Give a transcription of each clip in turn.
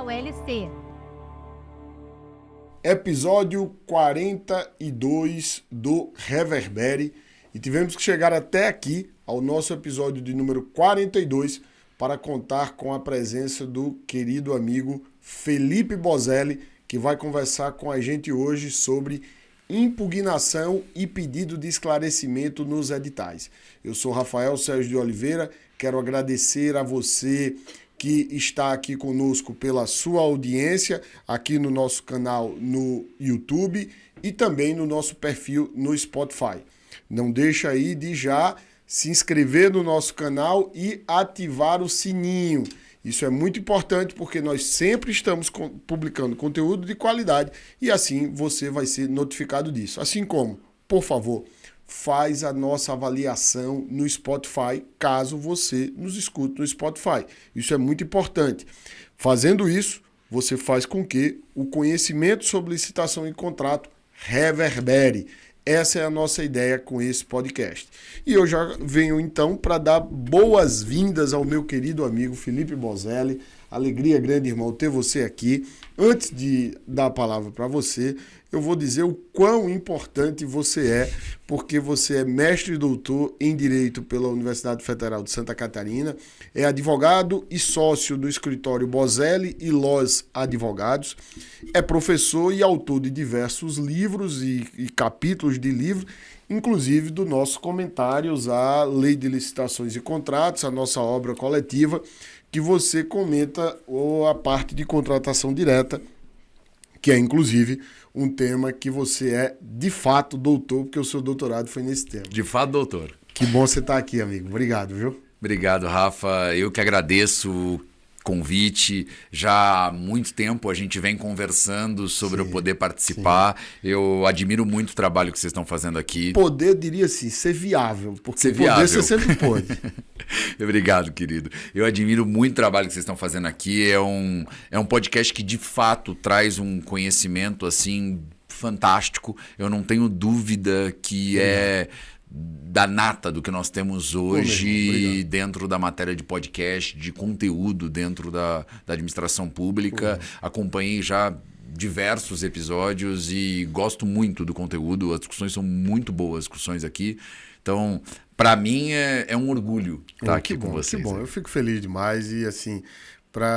Portal LC. Episódio 42 do Reverbere. E tivemos que chegar até aqui, ao nosso episódio de número 42, para contar com a presença do querido amigo Felipe Bozelli, que vai conversar com a gente hoje sobre impugnação e pedido de esclarecimento nos editais. Eu sou Rafael Sérgio de Oliveira, quero agradecer a você que está aqui conosco pela sua audiência, aqui no nosso canal no YouTube e também no nosso perfil no Spotify. Não deixa aí de já se inscrever no nosso canal e ativar o sininho. Isso é muito importante porque nós sempre estamos publicando conteúdo de qualidade e assim você vai ser notificado disso. Assim como, por favor, faz a nossa avaliação no Spotify, caso você nos escute no Spotify. Isso é muito importante. Fazendo isso, você faz com que o conhecimento sobre licitação e contrato reverbere. Essa é a nossa ideia com esse podcast. E eu já venho então para dar boas-vindas ao meu querido amigo Felipe Bozelli. Alegria grande, irmão, ter você aqui. Antes de dar a palavra para você, eu vou dizer o quão importante você é, porque você é mestre e doutor em Direito pela Universidade Federal de Santa Catarina, é advogado e sócio do escritório Bozelli e Loz Advogados, é professor e autor de diversos livros e capítulos de livros, inclusive do nosso comentários à Lei de Licitações e Contratos, a nossa obra coletiva, que você comenta a parte de contratação direta, que é inclusive um tema que você é de fato doutor, porque o seu doutorado foi nesse tema. De fato, doutor. Que bom você estar aqui, amigo. Obrigado, viu? Obrigado, Rafa. Eu que agradeço o convite. Já há muito tempo a gente vem conversando sobre eu poder participar. Sim. Eu admiro muito o trabalho que vocês estão fazendo aqui. Poder, diria assim, ser viável. Porque ser viável. Poder você sempre pôde. Obrigado, querido. Eu admiro muito o trabalho que vocês estão fazendo aqui. É um podcast que, de fato, traz um conhecimento, assim, fantástico. Eu não tenho dúvida que é da nata do que nós temos hoje dentro da matéria de podcast, de conteúdo dentro da administração pública. Acompanhei já diversos episódios e gosto muito do conteúdo. As discussões são muito boas, as discussões aqui. Então, para mim é um orgulho estar aqui com vocês. Que bom, eu fico feliz demais e assim,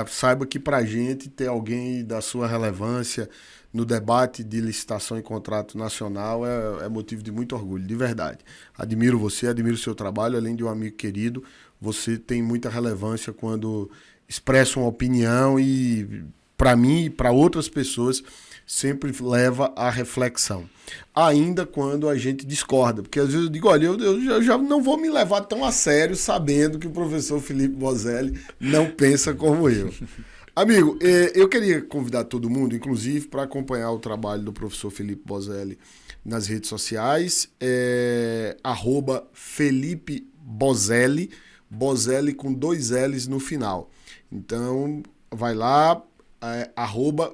saiba que para a gente ter alguém da sua relevância no debate de licitação e contrato nacional é motivo de muito orgulho, de verdade. Admiro você, admiro o seu trabalho, além de um amigo querido, você tem muita relevância quando expressa uma opinião e, para mim e para outras pessoas, sempre leva à reflexão. Ainda quando a gente discorda, porque às vezes eu digo, olha, eu já não vou me levar tão a sério sabendo que o professor Felipe Bozelli não pensa como eu. Amigo, eu queria convidar todo mundo, inclusive, para acompanhar o trabalho do professor Felipe Bozelli nas redes sociais, @Felipe Bozelli, Bozelli com 2 L's no final. Então, vai lá,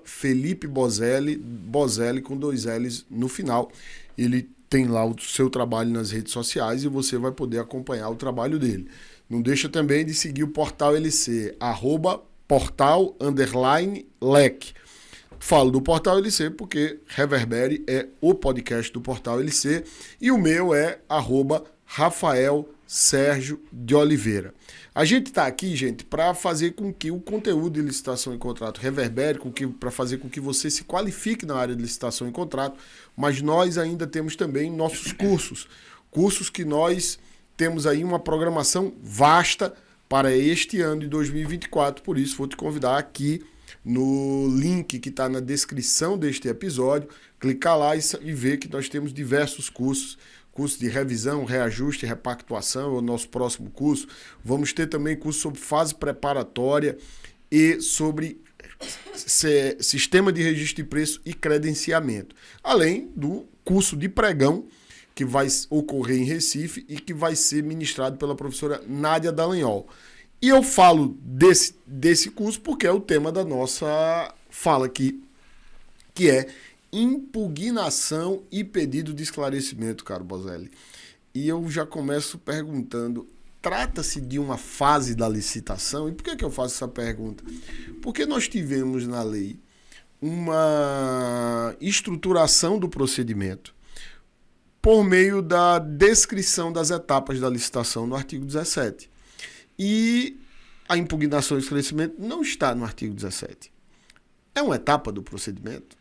@Felipe Bozelli, Bozelli com 2 L's no final. Ele tem lá o seu trabalho nas redes sociais e você vai poder acompanhar o trabalho dele. Não deixa também de seguir o Portal LC, @Portal_LEC. Falo do Portal LC porque Reverbere é o podcast do Portal LC e o meu é @Rafael Sérgio de Oliveira. A gente está aqui, gente, para fazer com que o conteúdo de licitação e contrato reverbere, para fazer com que você se qualifique na área de licitação e contrato, mas nós ainda temos também nossos cursos que nós temos aí uma programação vasta para este ano de 2024, por isso vou te convidar aqui no link que está na descrição deste episódio, clicar lá e ver que nós temos diversos curso de revisão, reajuste, repactuação, é o nosso próximo curso. Vamos ter também curso sobre fase preparatória e sobre sistema de registro de preço e credenciamento, além do curso de pregão, que vai ocorrer em Recife e que vai ser ministrado pela professora Nádia Dallagnol. E eu falo desse curso porque é o tema da nossa fala aqui, que é impugnação e pedido de esclarecimento, caro Bozelli. E eu já começo perguntando, trata-se de uma fase da licitação. E por que eu faço essa pergunta? Porque nós tivemos na lei uma estruturação do procedimento por meio da descrição das etapas da licitação no artigo 17. E a impugnação e esclarecimento não está no artigo 17. É uma etapa do procedimento?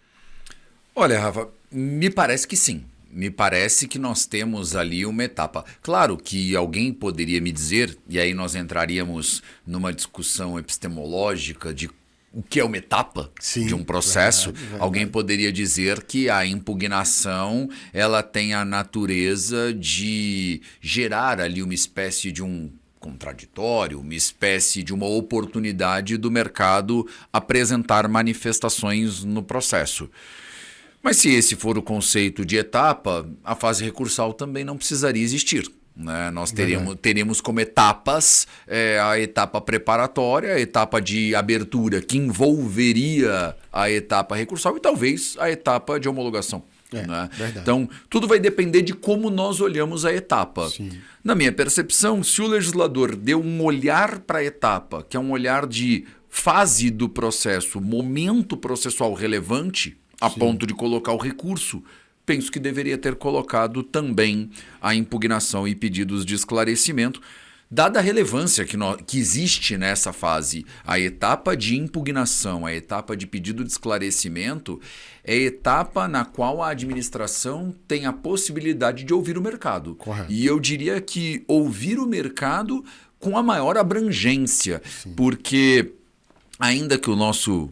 Olha, Rafa, me parece que sim. Me parece que nós temos ali uma etapa. Claro que alguém poderia me dizer, e aí nós entraríamos numa discussão epistemológica de o que é uma etapa de um processo. Verdade. Alguém poderia dizer que a impugnação ela tem a natureza de gerar ali uma espécie de um contraditório, uma espécie de uma oportunidade do mercado apresentar manifestações no processo. Mas se esse for o conceito de etapa, a fase recursal também não precisaria existir. Né? Nós teríamos como etapas a etapa preparatória, a etapa de abertura que envolveria a etapa recursal e talvez a etapa de homologação. Né? Então, tudo vai depender de como nós olhamos a etapa. Sim. Na minha percepção, se o legislador deu um olhar para a etapa, que é um olhar de fase do processo, momento processual relevante, a ponto de colocar o recurso, penso que deveria ter colocado também a impugnação e pedidos de esclarecimento, dada a relevância que existe nessa fase. A etapa de impugnação, a etapa de pedido de esclarecimento, é a etapa na qual a administração tem a possibilidade de ouvir o mercado. Correto. E eu diria que ouvir o mercado com a maior abrangência, porque ainda que o nosso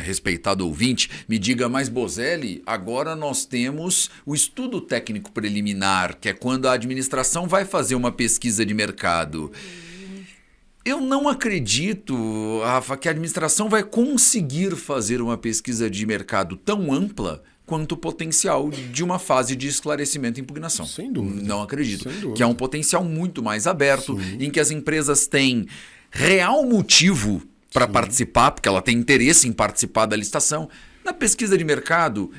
respeitado ouvinte me diga, mas Bozelli, agora nós temos o estudo técnico preliminar, que é quando a administração vai fazer uma pesquisa de mercado. Eu não acredito, Rafa, que a administração vai conseguir fazer uma pesquisa de mercado tão ampla quanto o potencial de uma fase de esclarecimento e impugnação. Sem dúvida. Não acredito. Sem dúvida. Que é um potencial muito mais aberto, em que as empresas têm real motivo para participar, porque ela tem interesse em participar da licitação. Na pesquisa de mercado,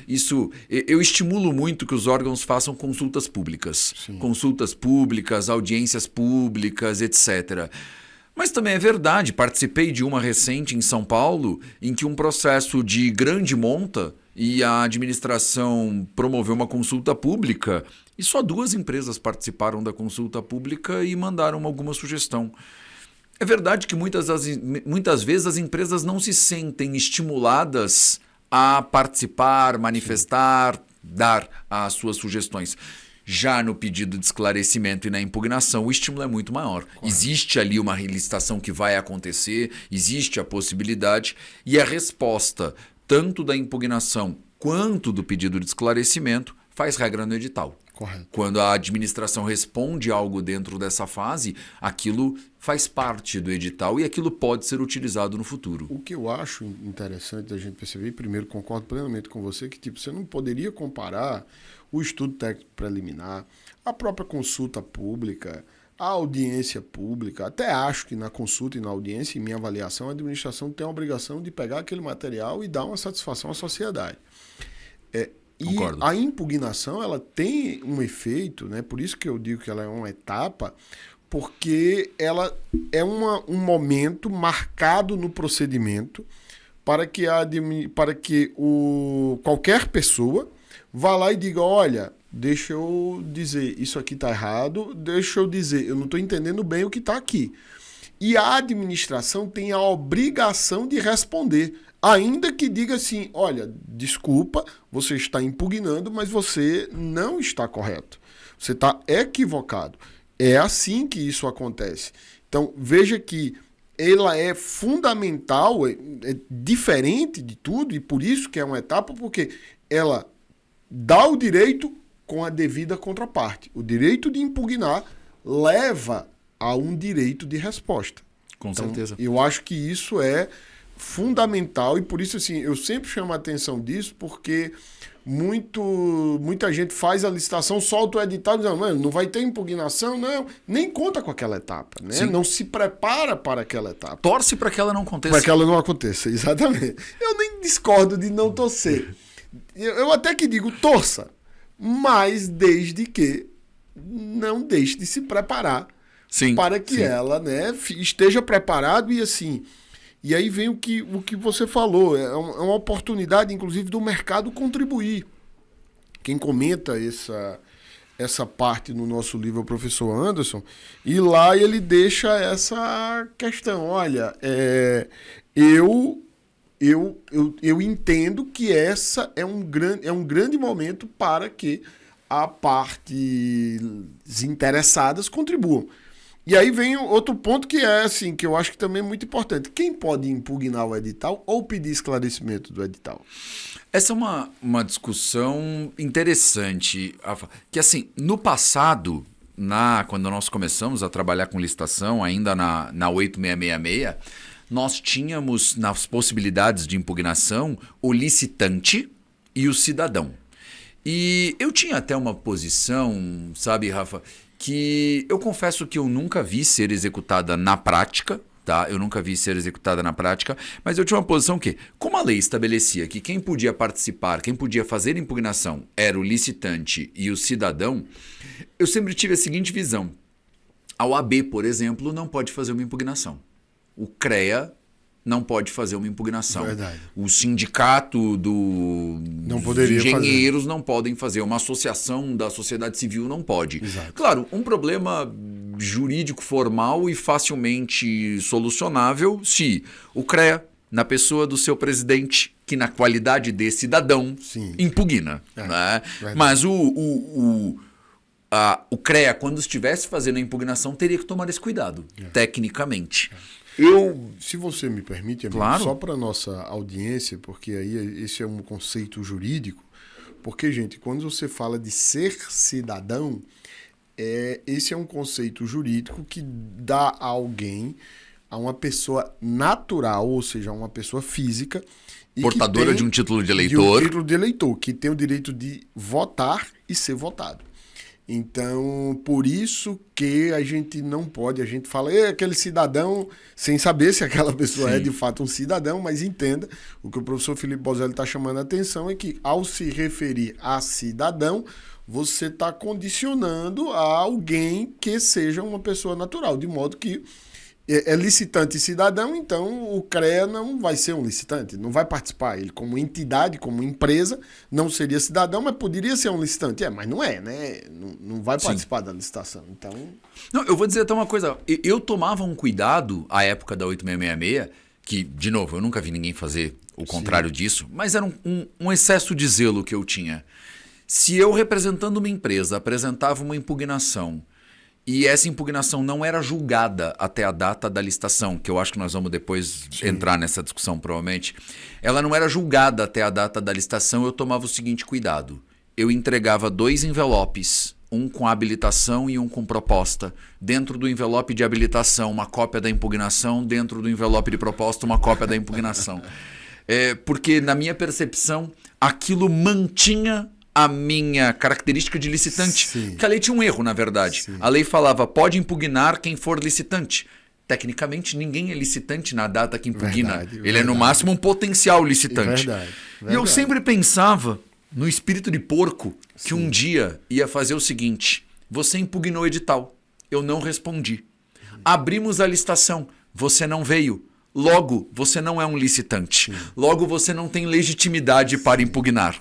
eu estimulo muito que os órgãos façam consultas públicas. Consultas públicas, audiências públicas, etc. Mas também é verdade, participei de uma recente em São Paulo, em que um processo de grande monta e a administração promoveu uma consulta pública e só 2 empresas participaram da consulta pública e mandaram alguma sugestão. É verdade que muitas vezes as empresas não se sentem estimuladas a participar, manifestar, dar as suas sugestões. Já no pedido de esclarecimento e na impugnação, o estímulo é muito maior. Correto. Existe ali uma licitação que vai acontecer, existe a possibilidade e a resposta, tanto da impugnação quanto do pedido de esclarecimento, faz regra no edital. Correto. Quando a administração responde algo dentro dessa fase, aquilo faz parte do edital e aquilo pode ser utilizado no futuro. O que eu acho interessante a gente perceber, primeiro concordo plenamente com você, que você não poderia comparar o estudo técnico preliminar, a própria consulta pública, a audiência pública. Até acho que na consulta e na audiência, em minha avaliação, a administração tem a obrigação de pegar aquele material e dar uma satisfação à sociedade. Concordo. E a impugnação, ela tem um efeito, né? Por isso que eu digo que ela é uma etapa, porque ela é um momento marcado no procedimento para que, qualquer pessoa vá lá e diga, olha, deixa eu dizer, isso aqui está errado, deixa eu dizer, eu não estou entendendo bem o que está aqui. E a administração tem a obrigação de responder, ainda que diga assim, olha, desculpa, você está impugnando, mas você não está correto. Você está equivocado. É assim que isso acontece. Então, veja que ela é fundamental, é diferente de tudo, e por isso que é uma etapa, porque ela dá o direito com a devida contraparte. O direito de impugnar leva a um direito de resposta. Com certeza. Eu acho que isso é fundamental e por isso assim, eu sempre chamo a atenção disso, porque muita gente faz a licitação, solta o edital dizendo, não vai ter impugnação, não, nem conta com aquela etapa, né? Não se prepara para aquela etapa. Torce para que ela não aconteça. Para que ela não aconteça, exatamente. Eu nem discordo de não torcer. Eu até que digo, torça, mas desde que não deixe de se preparar Sim, para que sim. ela, né, esteja preparado e assim. E aí vem o que você falou, é uma oportunidade, inclusive, do mercado contribuir. Quem comenta essa parte no nosso livro é o professor Anderson, e lá ele deixa essa questão. Olha, eu entendo que essa é um grande momento para que a partes interessadas contribuam. E aí vem outro ponto que é assim, que eu acho que também é muito importante. Quem pode impugnar o edital ou pedir esclarecimento do edital? Essa é uma discussão interessante, Rafa, que assim, no passado, quando nós começamos a trabalhar com licitação, ainda na 8666, nós tínhamos nas possibilidades de impugnação o licitante e o cidadão. E eu tinha até uma posição, sabe, Rafa, que eu confesso que eu nunca vi ser executada na prática, tá? Eu nunca vi ser executada na prática, mas eu tinha uma posição que, como a lei estabelecia que quem podia participar, quem podia fazer impugnação era o licitante e o cidadão, eu sempre tive a seguinte visão. A OAB, por exemplo, não pode fazer uma impugnação. O CREA não pode fazer uma impugnação. Verdade. O sindicato dos engenheiros não podem fazer. Uma associação da sociedade civil não pode. Exato. Claro, um problema jurídico formal e facilmente solucionável se o CREA, na pessoa do seu presidente, que na qualidade de cidadão, Sim. impugna. Né? Mas o CREA, quando estivesse fazendo a impugnação, teria que tomar esse cuidado, tecnicamente. Se você me permite, amigo, Claro. só para nossa audiência, porque aí esse é um conceito jurídico, porque, gente, quando você fala de ser cidadão, esse é um conceito jurídico que dá a alguém, a uma pessoa natural, ou seja, a uma pessoa física, e Portadora de um título de eleitor. De um título de eleitor, que tem o direito de votar e ser votado. Então, por isso que a gente não pode, a gente fala, aquele cidadão, sem saber se aquela pessoa é de fato um cidadão, mas entenda, o que o professor Felipe Bozelli está chamando a atenção é que, ao se referir a cidadão, você está condicionando a alguém que seja uma pessoa natural, de modo que é licitante e cidadão, então o CREA não vai ser um licitante, não vai participar. Ele, como entidade, como empresa, não seria cidadão, mas poderia ser um licitante. Mas não é, né? Não vai participar da licitação. Então... Não, eu vou dizer até uma coisa. Eu tomava um cuidado à época da 8666, que, de novo, eu nunca vi ninguém fazer o contrário disso, mas era um excesso de zelo que eu tinha. Se eu, representando uma empresa, apresentava uma impugnação e essa impugnação não era julgada até a data da licitação, que eu acho que nós vamos depois entrar nessa discussão provavelmente, ela não era julgada até a data da licitação, eu tomava o seguinte cuidado. Eu entregava 2 envelopes, um com habilitação e um com proposta. Dentro do envelope de habilitação, uma cópia da impugnação, dentro do envelope de proposta, uma cópia da impugnação. Porque, na minha percepção, aquilo mantinha a minha característica de licitante. Sim. Porque a lei tinha um erro, na verdade. Sim. A lei falava, pode impugnar quem for licitante. Tecnicamente, ninguém é licitante na data que impugna. Verdade, Ele é, no máximo, um potencial licitante. Verdade. E eu sempre pensava, no espírito de porco, que um dia ia fazer o seguinte, você impugnou o edital, eu não respondi. Abrimos a licitação, você não veio. Logo, você não é um licitante. Logo, você não tem legitimidade para impugnar.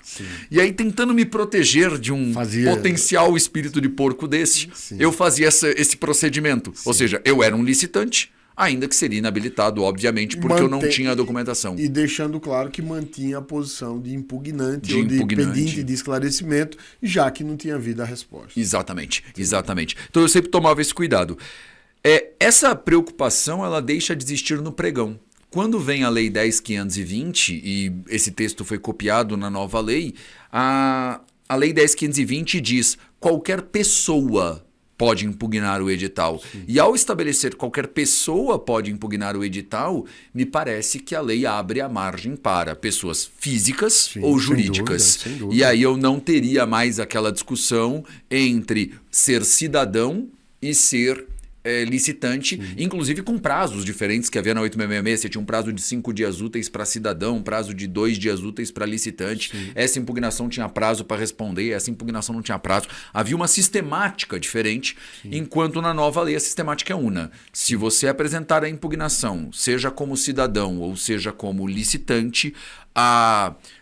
E aí, tentando me proteger de um potencial espírito de porco desse, eu fazia esse procedimento. Ou seja, eu era um licitante, ainda que seria inabilitado, obviamente, porque eu não tinha a documentação. E deixando claro que mantinha a posição de impugnante ou de pedinte de esclarecimento, já que não tinha havido a resposta. Exatamente, exatamente. Então, eu sempre tomava esse cuidado. Essa preocupação ela deixa de existir no pregão. Quando vem a Lei 10.520, e esse texto foi copiado na nova lei, a Lei 10.520 diz qualquer pessoa pode impugnar o edital. E ao estabelecer qualquer pessoa pode impugnar o edital, me parece que a lei abre a margem para pessoas físicas ou jurídicas. Sem dúvida. E aí eu não teria mais aquela discussão entre ser cidadão e ser licitante, inclusive com prazos diferentes que havia na 8666. Você tinha um prazo de 5 dias úteis para cidadão, um prazo de 2 dias úteis para licitante. Sim. Essa impugnação tinha prazo para responder, essa impugnação não tinha prazo. Havia uma sistemática diferente, enquanto na nova lei a sistemática é una. Se você apresentar a impugnação, seja como cidadão ou seja como licitante,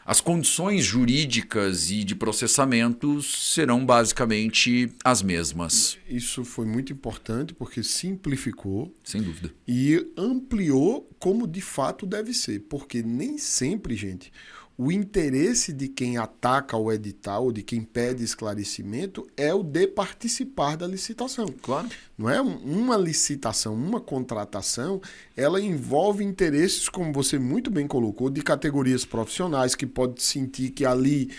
as condições jurídicas e de processamento serão basicamente as mesmas. Isso foi muito importante porque simplificou. Sem dúvida. E ampliou como de fato deve ser. Porque nem sempre, gente, o interesse de quem ataca o edital, de quem pede esclarecimento, é o de participar da licitação. Claro. Não é uma licitação, uma contratação, ela envolve interesses, como você muito bem colocou, de categorias profissionais que pode sentir que ali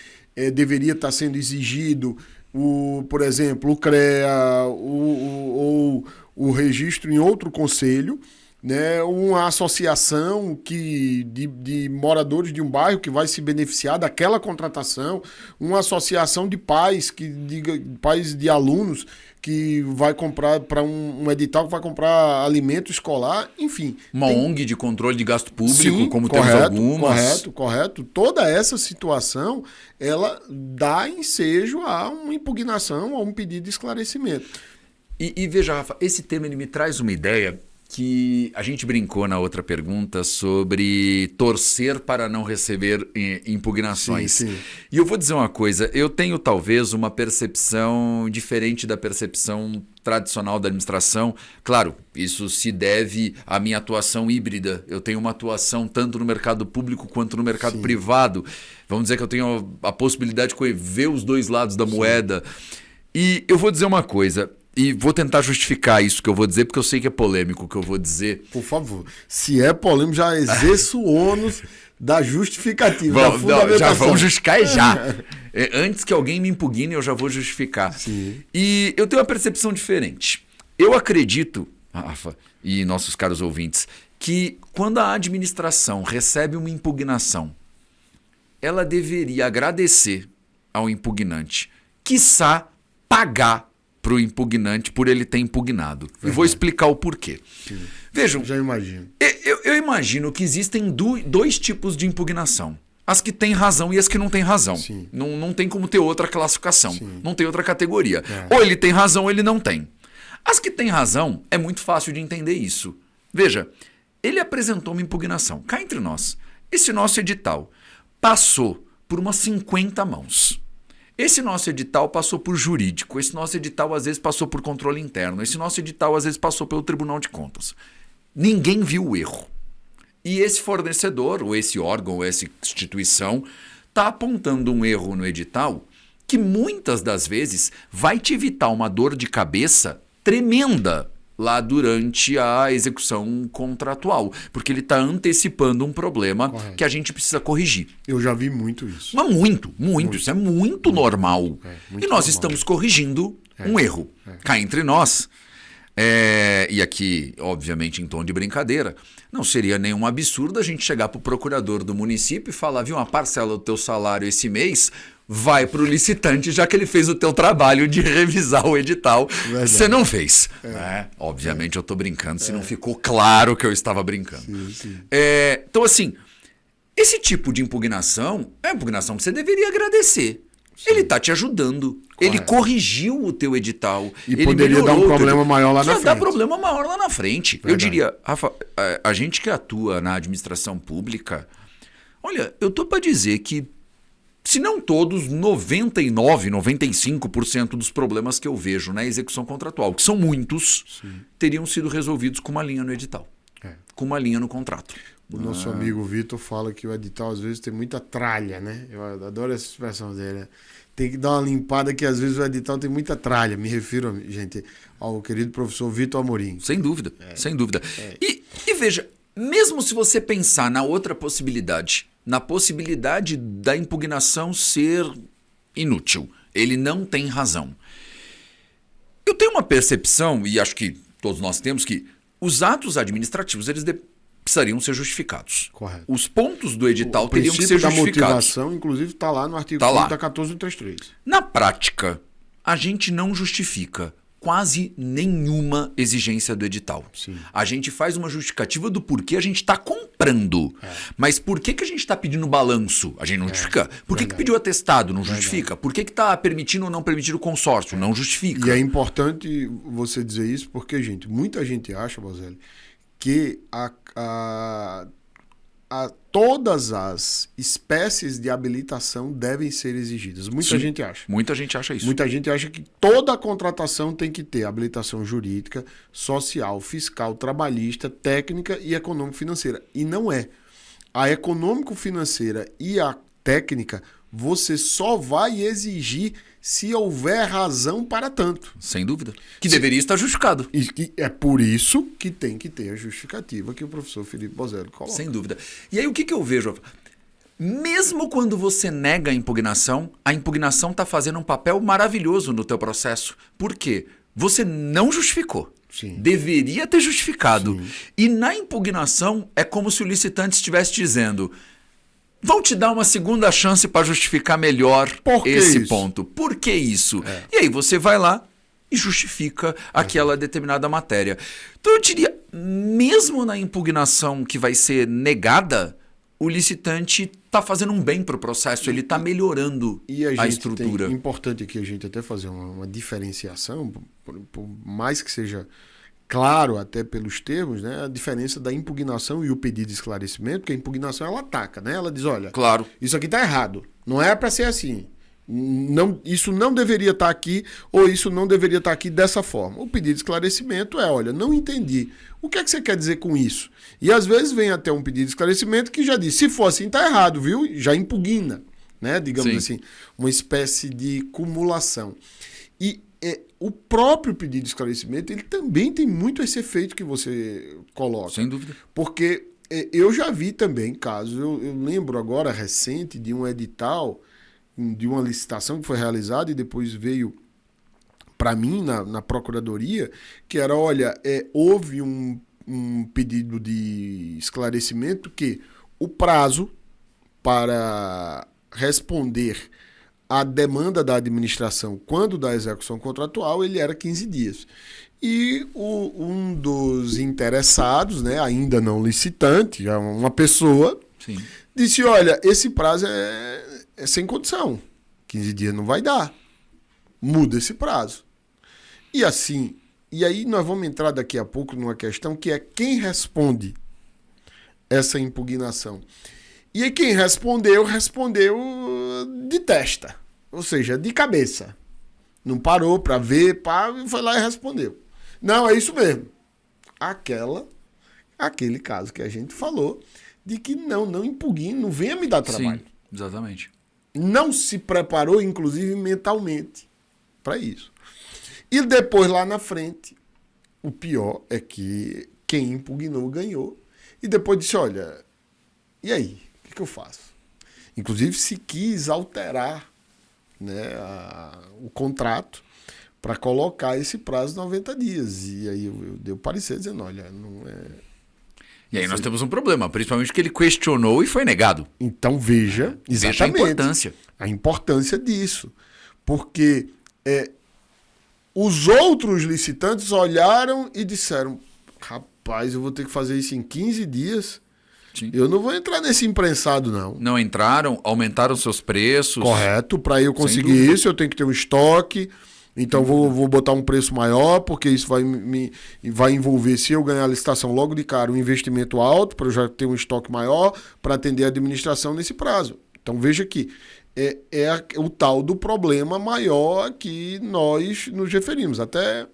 deveria estar sendo exigido, por exemplo, o CREA ou o registro em outro conselho, né, uma associação de moradores de um bairro que vai se beneficiar daquela contratação, uma associação de pais, pais de alunos que vai comprar para um edital que vai comprar alimento escolar, enfim. Uma ONG de controle de gasto público, como temos algumas. Correto. Toda essa situação, ela dá ensejo a uma impugnação, a um pedido de esclarecimento. E veja, Rafa, esse tema ele me traz uma ideia que a gente brincou na outra pergunta sobre torcer para não receber impugnações. Sim. E eu vou dizer uma coisa, eu tenho talvez uma percepção diferente da percepção tradicional da administração. Claro, isso se deve à minha atuação híbrida. Eu tenho uma atuação tanto no mercado público quanto no mercado privado. Vamos dizer que eu tenho a possibilidade de ver os dois lados da moeda. E eu vou dizer uma coisa, e vou tentar justificar isso que eu vou dizer, porque eu sei que é polêmico o que eu vou dizer. Por favor, se é polêmico, já exerça o ônus da justificativa, da fundamentação. Já vamos justificar já. Antes que alguém me impugne, eu já vou justificar. Sim. E eu tenho uma percepção diferente. Eu acredito, Rafa e nossos caros ouvintes, que quando a administração recebe uma impugnação, ela deveria agradecer ao impugnante, quiçá pagar para o impugnante por ele ter impugnado. E vou explicar o porquê. Sim. Vejam, já imagino. Eu imagino que existem dois tipos de impugnação. As que têm razão e as que não têm razão. Não tem como ter outra classificação. Sim. Não tem outra categoria. Ou ele tem razão ou ele não tem. As que têm razão, é muito fácil de entender isso. Veja, ele apresentou uma impugnação. Cá entre nós, esse nosso edital passou por umas 50 mãos. Esse nosso edital passou por jurídico, esse nosso edital às vezes passou por controle interno, esse nosso edital às vezes passou pelo Tribunal de Contas. Ninguém viu o erro. E esse fornecedor, ou esse órgão, ou essa instituição, está apontando um erro no edital que muitas das vezes vai te evitar uma dor de cabeça tremenda lá durante a execução contratual, porque ele está antecipando um problema que a gente precisa corrigir. Eu já vi muito isso. Mas muito. Isso é muito normal. E nós estamos corrigindo um erro. Cá entre nós, e aqui, obviamente, em tom de brincadeira, não seria nenhum absurdo a gente chegar para o procurador do município e falar, viu, uma parcela do teu salário esse mês vai para o licitante, já que ele fez o teu trabalho de revisar o edital. Você não fez. Obviamente eu estou brincando, se não ficou claro que eu estava brincando. Sim. Então, assim, esse tipo de impugnação é uma impugnação que você deveria agradecer. Sim. Ele está te ajudando. Ele corrigiu o teu edital. E ele poderia dar um problema maior lá na frente. Dar problema maior lá na frente. Verdade. Eu diria, Rafa, a gente que atua na administração pública, olha, eu estou para dizer que se não todos, 99%, 95% dos problemas que eu vejo na execução contratual, que são muitos, teriam sido resolvidos com uma linha no edital, com uma linha no contrato. O nosso amigo Vitor fala que o edital às vezes tem muita tralha, né? Eu adoro essa expressão dele. Né? Tem que dar uma limpada que às vezes o edital tem muita tralha. Me refiro, gente, ao querido professor Vitor Amorim. Sem dúvida, sem dúvida. E veja, mesmo se você pensar na outra possibilidade, na possibilidade da impugnação ser inútil, ele não tem razão. Eu tenho uma percepção, e acho que todos nós temos, que os atos administrativos eles precisariam ser justificados. Correto. Os pontos do edital teriam que ser justificados. O princípio da motivação, inclusive, está lá no artigo 1 da 1433. Na prática, a gente não justifica quase nenhuma exigência do edital. Sim. A gente faz uma justificativa do porquê a gente está comprando. Mas por que a gente está pedindo balanço? A gente não justifica. Por que pediu atestado? Não justifica. Por que está permitindo ou não permitindo o consórcio? Não justifica. E é importante você dizer isso porque, gente, muita gente acha, Bozelli, que todas as espécies de habilitação devem ser exigidas. Muita gente acha. Muita gente acha isso. Muita gente acha que toda a contratação tem que ter habilitação jurídica, social, fiscal, trabalhista, técnica e econômico-financeira. E não é. A econômico-financeira e a técnica você só vai exigir se houver razão para tanto. Sem dúvida. Que deveria estar justificado. E é por isso que tem que ter a justificativa que o professor Felipe Bozelli coloca. Sem dúvida. E aí o que eu vejo? Mesmo quando você nega a impugnação está fazendo um papel maravilhoso no teu processo. Por quê? Você não justificou. Sim. Deveria ter justificado. Sim. E na impugnação é como se o licitante estivesse dizendo: vão te dar uma segunda chance para justificar melhor esse ponto. Por que isso? E aí você vai lá e justifica aquela determinada matéria. Então eu diria, mesmo na impugnação que vai ser negada, o licitante está fazendo um bem para o processo, ele está melhorando a estrutura. É importante aqui a gente até fazer uma diferenciação, por mais que seja claro até pelos termos, né, a diferença da impugnação e o pedido de esclarecimento, porque a impugnação ela ataca, né? Ela diz, olha, claro, isso aqui está errado, não é para ser assim. Não, isso não deveria estar aqui ou isso não deveria estar aqui dessa forma. O pedido de esclarecimento é, olha, não entendi. O que é que você quer dizer com isso? E às vezes vem até um pedido de esclarecimento que já diz, se for assim, está errado, viu? Já impugna, né? Digamos assim, uma espécie de cumulação. E o próprio pedido de esclarecimento, ele também tem muito esse efeito que você coloca. Sem dúvida. Porque eu já vi também casos, eu lembro agora recente de um edital, de uma licitação que foi realizada e depois veio para mim na procuradoria, que era, olha, houve um pedido de esclarecimento que o prazo para responder a demanda da administração quando da execução contratual ele era 15 dias. E um dos interessados, né, ainda não licitante, já uma pessoa, Sim. disse, olha, esse prazo é sem condição. 15 dias não vai dar. Muda esse prazo. E assim, e aí nós vamos entrar daqui a pouco numa questão que é quem responde essa impugnação. E aí quem respondeu de testa, ou seja, de cabeça. Não parou para ver, foi lá e respondeu. Não, é isso mesmo. Aquele caso que a gente falou, de que não impugne, não venha me dar trabalho. Sim, exatamente. Não se preparou, inclusive, mentalmente para isso. E depois, lá na frente, o pior é que quem impugnou ganhou. E depois disse, olha, e aí? O que eu faço? Inclusive, se quis alterar, né, o contrato para colocar esse prazo de 90 dias. E aí eu dei o parecer dizendo, olha, não é... E aí nós temos um problema, principalmente que ele questionou e foi negado. Então veja exatamente a importância disso. Porque os outros licitantes olharam e disseram, rapaz, eu vou ter que fazer isso em 15 dias. Sim. Eu não vou entrar nesse imprensado, não. Não entraram, aumentaram seus preços. Correto, para eu conseguir isso eu tenho que ter um estoque. Então vou botar um preço maior, porque isso vai envolver, se eu ganhar a licitação logo de cara, um investimento alto, para eu já ter um estoque maior, para atender a administração nesse prazo. Então veja aqui, o tal do problema maior a que nós nos referimos. Até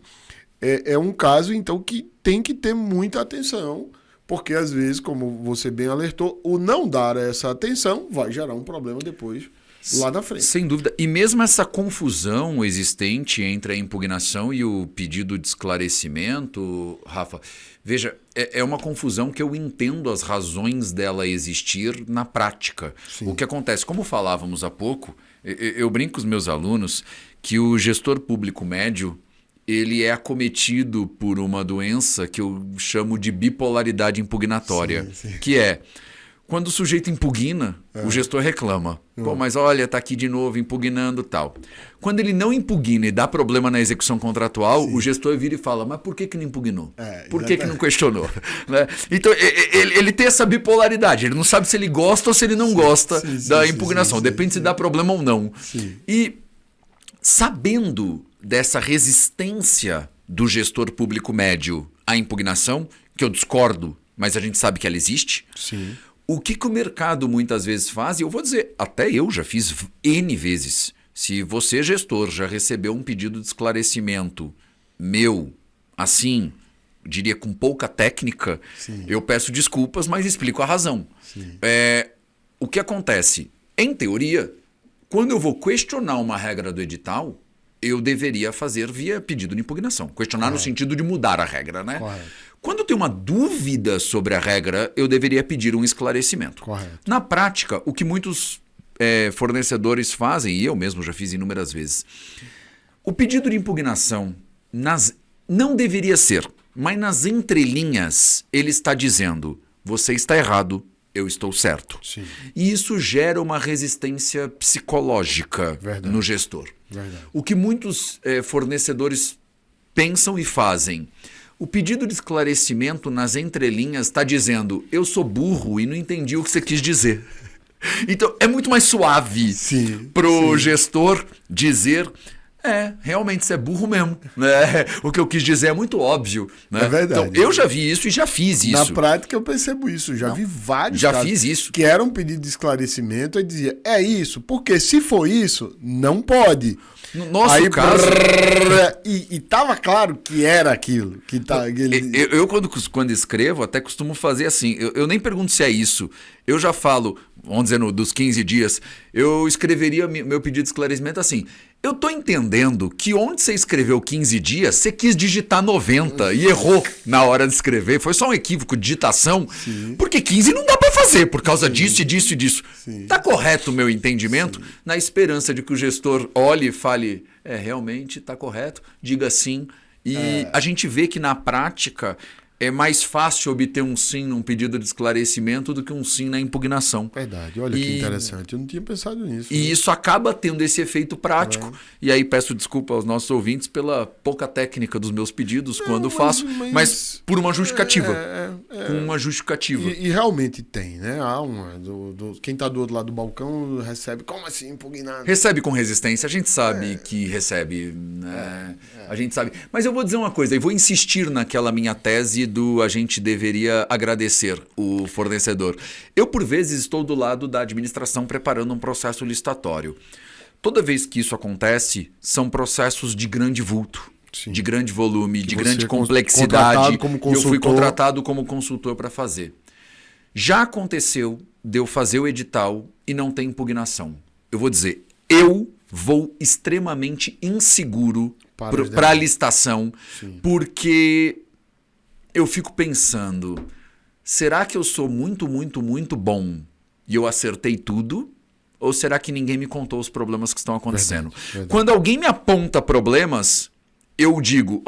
é um caso, então, que tem que ter muita atenção, porque às vezes, como você bem alertou, o não dar essa atenção vai gerar um problema depois lá na frente. Sem dúvida. E mesmo essa confusão existente entre a impugnação e o pedido de esclarecimento, Rafa, veja, é uma confusão que eu entendo as razões dela existir na prática. Sim. O que acontece, como falávamos há pouco, eu brinco com os meus alunos que o gestor público médio ele é acometido por uma doença que eu chamo de bipolaridade impugnatória, sim. Que é... Quando o sujeito impugna, o gestor reclama. Pô, mas olha, tá aqui de novo impugnando e tal. Quando ele não impugna e dá problema na execução contratual, o gestor vira e fala, mas por que não impugnou? Por que não questionou? Né? Então, ele tem essa bipolaridade. Ele não sabe se ele gosta ou se ele não gosta da impugnação. Depende se dá problema ou não. E sabendo dessa resistência do gestor público médio à impugnação, que eu discordo, mas a gente sabe que ela existe, o que o mercado muitas vezes faz, e eu vou dizer, até eu já fiz N vezes. Se você, gestor, já recebeu um pedido de esclarecimento meu, assim, diria com pouca técnica, eu peço desculpas, mas explico a razão. O que acontece? Em teoria, quando eu vou questionar uma regra do edital, eu deveria fazer via pedido de impugnação. Questionar no sentido de mudar a regra, né? Quando eu tenho uma dúvida sobre a regra, eu deveria pedir um esclarecimento. Na prática, o que muitos fornecedores fazem, e eu mesmo já fiz inúmeras vezes, o pedido de impugnação não deveria ser, mas nas entrelinhas ele está dizendo, você está errado, eu estou certo. E isso gera uma resistência psicológica no gestor. O que muitos fornecedores pensam e fazem. O pedido de esclarecimento nas entrelinhas está dizendo, eu sou burro e não entendi o que você quis dizer. Então, é muito mais suave para o gestor dizer, realmente você é burro mesmo. Né? O que eu quis dizer é muito óbvio. Né? É verdade. Então, eu já vi isso e já fiz isso. Na prática eu percebo isso. Já vi vários casos fiz isso. Que era um pedido de esclarecimento e dizia, é isso, porque se for isso, não pode. No nosso caso... E tava claro que era aquilo. Que tá, eu quando escrevo, até costumo fazer assim. Eu nem pergunto se é isso. Eu já falo, vamos dizer, dos 15 dias, eu escreveria meu pedido de esclarecimento assim. Eu tô entendendo que onde você escreveu 15 dias, você quis digitar 90 e errou na hora de escrever. Foi só um equívoco de digitação. Porque 15 não dá para fazer por causa disso e disso e disso. Tá correto o meu entendimento? Na esperança de que o gestor olhe e fale, realmente tá correto, diga sim. E a gente vê que na prática é mais fácil obter um sim num pedido de esclarecimento do que um sim na impugnação. Verdade, olha que interessante. Eu não tinha pensado nisso. E isso acaba tendo esse efeito prático. E aí peço desculpa aos nossos ouvintes pela pouca técnica dos meus pedidos quando faço, mas por uma justificativa. Com uma justificativa. E realmente tem, né? Quem está do outro lado do balcão recebe, como assim impugnado? Recebe com resistência. A gente sabe que recebe. Né? A gente sabe. Mas eu vou dizer uma coisa, e vou insistir naquela minha tese a gente deveria agradecer o fornecedor. Eu, por vezes, estou do lado da administração preparando um processo licitatório. Toda vez que isso acontece, são processos de grande vulto, de grande volume, de grande complexidade. E eu fui contratado como consultor para fazer. Já aconteceu de eu fazer o edital e não ter impugnação. Eu vou dizer, eu vou extremamente inseguro para a licitação, porque... eu fico pensando, será que eu sou muito, muito, muito bom e eu acertei tudo? Ou será que ninguém me contou os problemas que estão acontecendo? Verdade. Quando alguém me aponta problemas, eu digo,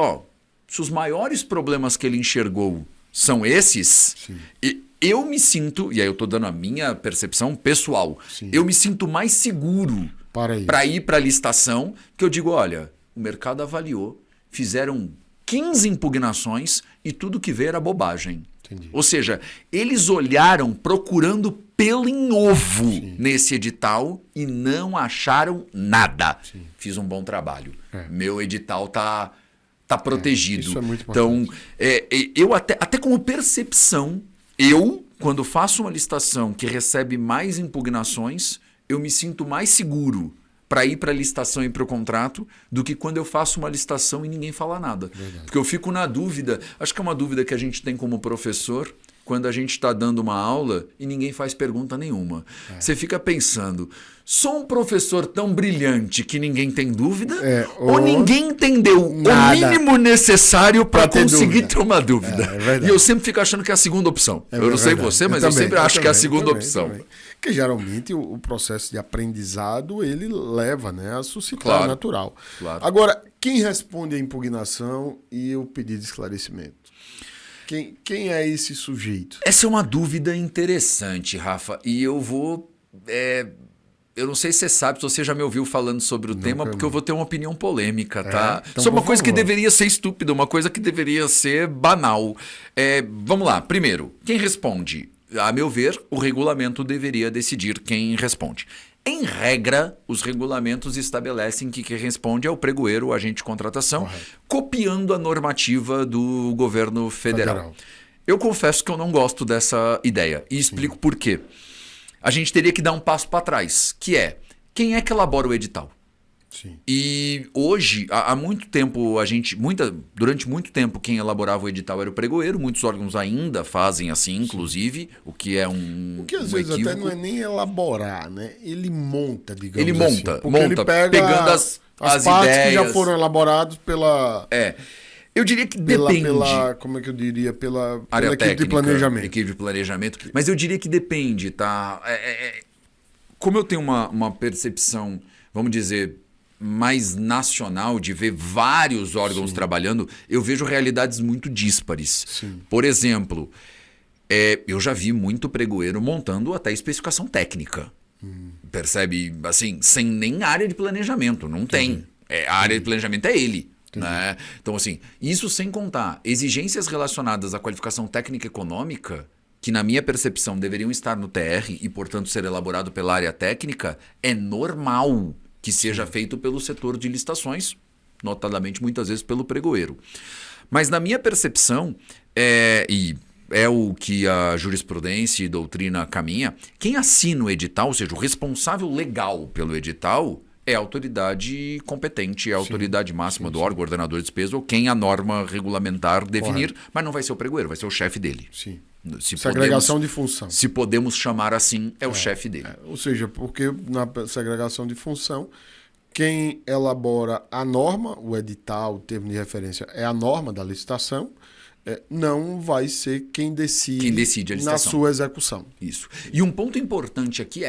se os maiores problemas que ele enxergou são esses, e eu me sinto, e aí eu estou dando a minha percepção pessoal, eu me sinto mais seguro para ir para a licitação, que eu digo, olha, o mercado avaliou, fizeram 15 impugnações e tudo que veio era bobagem. Entendi. Ou seja, eles olharam procurando pelo em ovo nesse edital e não acharam nada. Fiz um bom trabalho. Meu edital tá protegido. Isso é muito importante. Então, eu até como percepção, quando faço uma licitação que recebe mais impugnações, eu me sinto mais seguro para ir para a licitação e para o contrato do que quando eu faço uma licitação e ninguém fala nada. Verdade. Porque eu fico na dúvida, acho que é uma dúvida que a gente tem como professor, quando a gente está dando uma aula e ninguém faz pergunta nenhuma. Você fica pensando, sou um professor tão brilhante que ninguém tem dúvida? Ou ninguém entendeu nada, o mínimo necessário para conseguir ter uma dúvida? E eu sempre fico achando que é a segunda opção. Eu não sei você, mas eu sempre acho que é a segunda opção. Porque geralmente o processo de aprendizado ele leva, né, a suscitar natural. Claro. Agora, quem responde a impugnação e o pedido de esclarecimento? Quem é esse sujeito? Essa é uma dúvida interessante, Rafa, e eu vou... Eu não sei se você sabe, se você já me ouviu falando sobre o tema, porque eu vou ter uma opinião polêmica, tá? Então, sobre uma por coisa que favor. deveria ser estúpida, uma coisa que deveria ser banal. Vamos lá, primeiro, quem responde? A meu ver, o regulamento deveria decidir quem responde. Em regra, os regulamentos estabelecem que quem responde é o pregoeiro, o agente de contratação, copiando a normativa do governo federal. Eu confesso que eu não gosto dessa ideia e explico por quê. A gente teria que dar um passo para trás, que é quem é que elabora o edital? Sim. E hoje, há muito tempo, durante muito tempo, quem elaborava o edital era o pregoeiro, muitos órgãos ainda fazem assim, inclusive, o que é um O que às vezes equívoco. até não é nem elaborar, né? Ele monta, digamos Ele assim. monta, Porque ele pega pegando as partes ideias. que já foram elaboradas pela... Eu diria que depende. Como é que eu diria? Pela Área equipe técnica, de planejamento. equipe de planejamento. Mas eu diria que depende, tá? Como eu tenho uma percepção, vamos dizer, mais nacional, de ver vários órgãos trabalhando, eu vejo realidades muito díspares. Sim. Por exemplo, eu já vi muito pregoeiro montando até especificação técnica. Percebe? Assim, sem nem área de planejamento. Não tem. A área de planejamento é ele. Né? Então, assim, isso sem contar exigências relacionadas à qualificação técnica e econômica, que na minha percepção deveriam estar no TR e, portanto, ser elaborado pela área técnica, é normal que seja feito pelo setor de licitações, notadamente muitas vezes pelo pregoeiro. Mas na minha percepção, e é o que a jurisprudência e doutrina caminha, quem assina o edital, ou seja, o responsável legal pelo edital, é a autoridade competente, é a autoridade máxima do órgão, ordenador de despesa, ou quem a norma regulamentar definir, mas não vai ser o pregoeiro, vai ser o chefe dele. Sim. Se Segregação de função. Se podemos chamar assim, é o chefe dele. Ou seja, porque na segregação de função, quem elabora a norma, o edital, o termo de referência, é a norma da licitação, não vai ser quem decide a licitação. Na sua execução. Isso. E um ponto importante aqui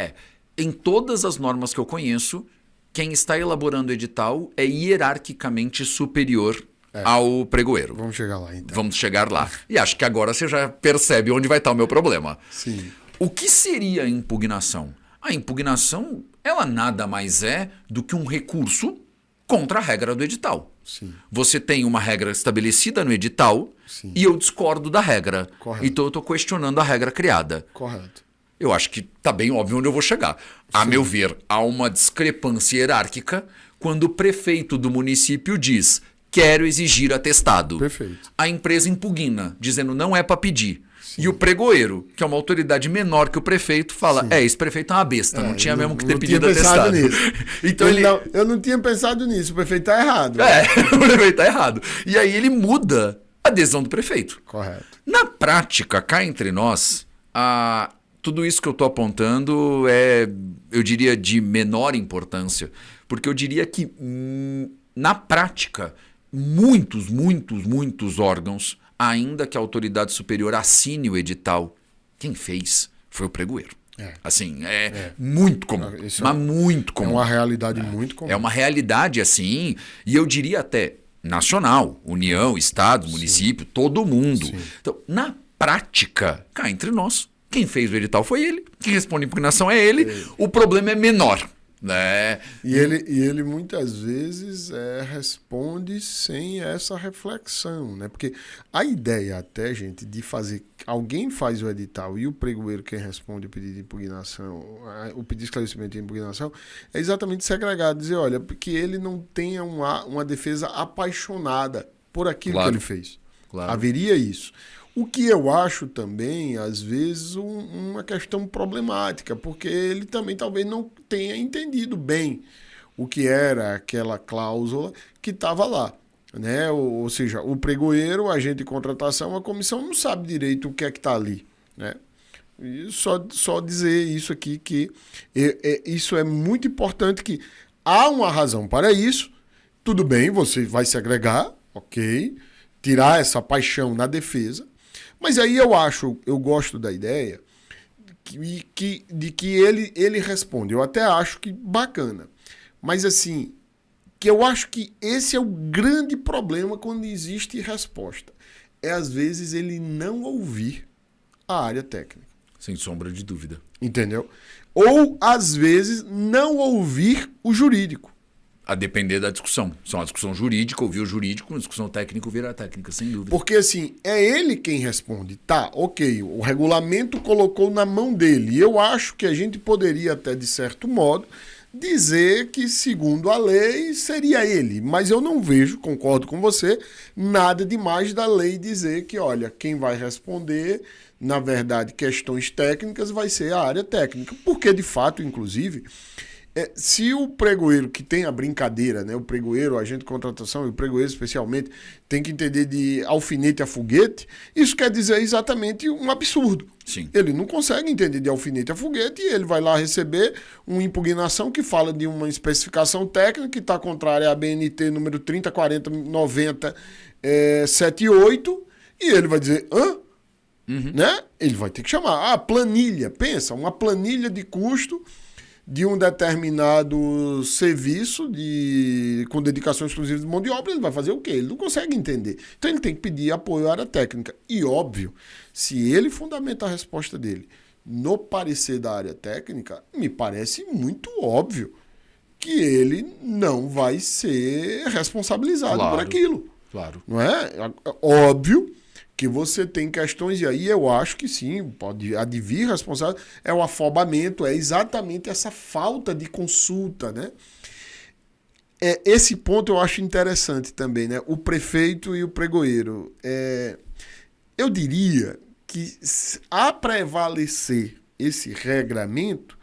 em todas as normas que eu conheço, quem está elaborando o edital é hierarquicamente superior ao pregoeiro. Vamos chegar lá, então. Vamos chegar lá. E acho que agora você já percebe onde vai estar o meu problema. Sim. O que seria a impugnação? A impugnação, ela nada mais é do que um recurso contra a regra do edital. Sim. Você tem uma regra estabelecida no edital e eu discordo da regra. Correto. Então eu estou questionando a regra criada. Correto. Eu acho que está bem óbvio onde eu vou chegar. A meu ver, há uma discrepância hierárquica quando o prefeito do município diz: quero exigir atestado. Perfeito. A empresa impugna, dizendo não é para pedir. Sim. E o pregoeiro, que é uma autoridade menor que o prefeito, fala: esse prefeito é uma besta, não tinha mesmo que ter pedido atestado. Nisso. Então eu não tinha pensado nisso, o prefeito está errado. O prefeito está errado. E aí ele muda a decisão do prefeito. Correto. Na prática, cá entre nós, tudo isso que eu estou apontando eu diria, de menor importância, porque eu diria que, na prática, muitos órgãos, ainda que a autoridade superior assine o edital, quem fez foi o pregoeiro. Assim, muito comum, muito comum. É uma realidade muito comum. É uma realidade assim, e eu diria até nacional, União, Estado, município, todo mundo. Sim. Então, na prática, cá entre nós, quem fez o edital foi ele, quem responde à impugnação é ele, o problema é menor. Né? E ele muitas vezes responde sem essa reflexão, né? Porque a ideia até, gente, de fazer... Alguém faz o edital e o pregoeiro quem responde o pedido de impugnação, o pedido de esclarecimento de impugnação, é exatamente segregar, dizer, olha, porque ele não tenha uma defesa apaixonada por aquilo que ele fez. Claro. Haveria isso. O que eu acho também, às vezes, uma questão problemática, porque ele também talvez não tenha entendido bem o que era aquela cláusula que estava lá. Né? Ou seja, o pregoeiro, o agente de contratação, a comissão não sabe direito o que é que está ali. Né? E só dizer isso aqui, que isso é muito importante, que há uma razão para isso. Tudo bem, você vai se agregar, ok, tirar essa paixão na defesa. Mas aí eu gosto da ideia de que ele responde. Eu até acho que bacana. Mas assim, que eu acho que esse é o grande problema quando existe resposta. é, às vezes, ele não ouvir a área técnica. Sem sombra de dúvida. Entendeu? Ou, às vezes, não ouvir o jurídico. A depender da discussão. Se é uma discussão jurídica, ouvir o jurídico, uma discussão técnica, ouvir a técnica, sem dúvida. Porque, assim, é ele quem responde. Tá, ok, o regulamento colocou na mão dele. E eu acho que a gente poderia até, de certo modo, dizer que, segundo a lei, seria ele. Mas eu não vejo, concordo com você, nada demais da lei dizer que, olha, quem vai responder, na verdade, questões técnicas vai ser a área técnica. Porque, de fato, inclusive... se o pregoeiro que tem a brincadeira, né, o pregoeiro, o agente de contratação e o pregoeiro especialmente, tem que entender de alfinete a foguete, isso quer dizer exatamente um absurdo. Sim. Ele não consegue entender de alfinete a foguete e ele vai lá receber uma impugnação que fala de uma especificação técnica que está contrária à BNT número 304090 78 e ele vai dizer, hã? Uhum. Né? Ele vai ter que chamar. Ah, planilha. Pensa, uma planilha de custo de um determinado serviço com dedicação exclusiva de mão de obra, ele vai fazer o quê? Ele não consegue entender. Então ele tem que pedir apoio à área técnica. E óbvio, se ele fundamenta a resposta dele no parecer da área técnica, me parece muito óbvio que ele não vai ser responsabilizado por aquilo. Claro. Não é? Óbvio que você tem questões, e aí eu acho que sim, pode advir responsável, é o afobamento, é exatamente essa falta de consulta, né? Esse ponto eu acho interessante também, né? O prefeito e o pregoeiro. Eu diria que a prevalecer esse regramento,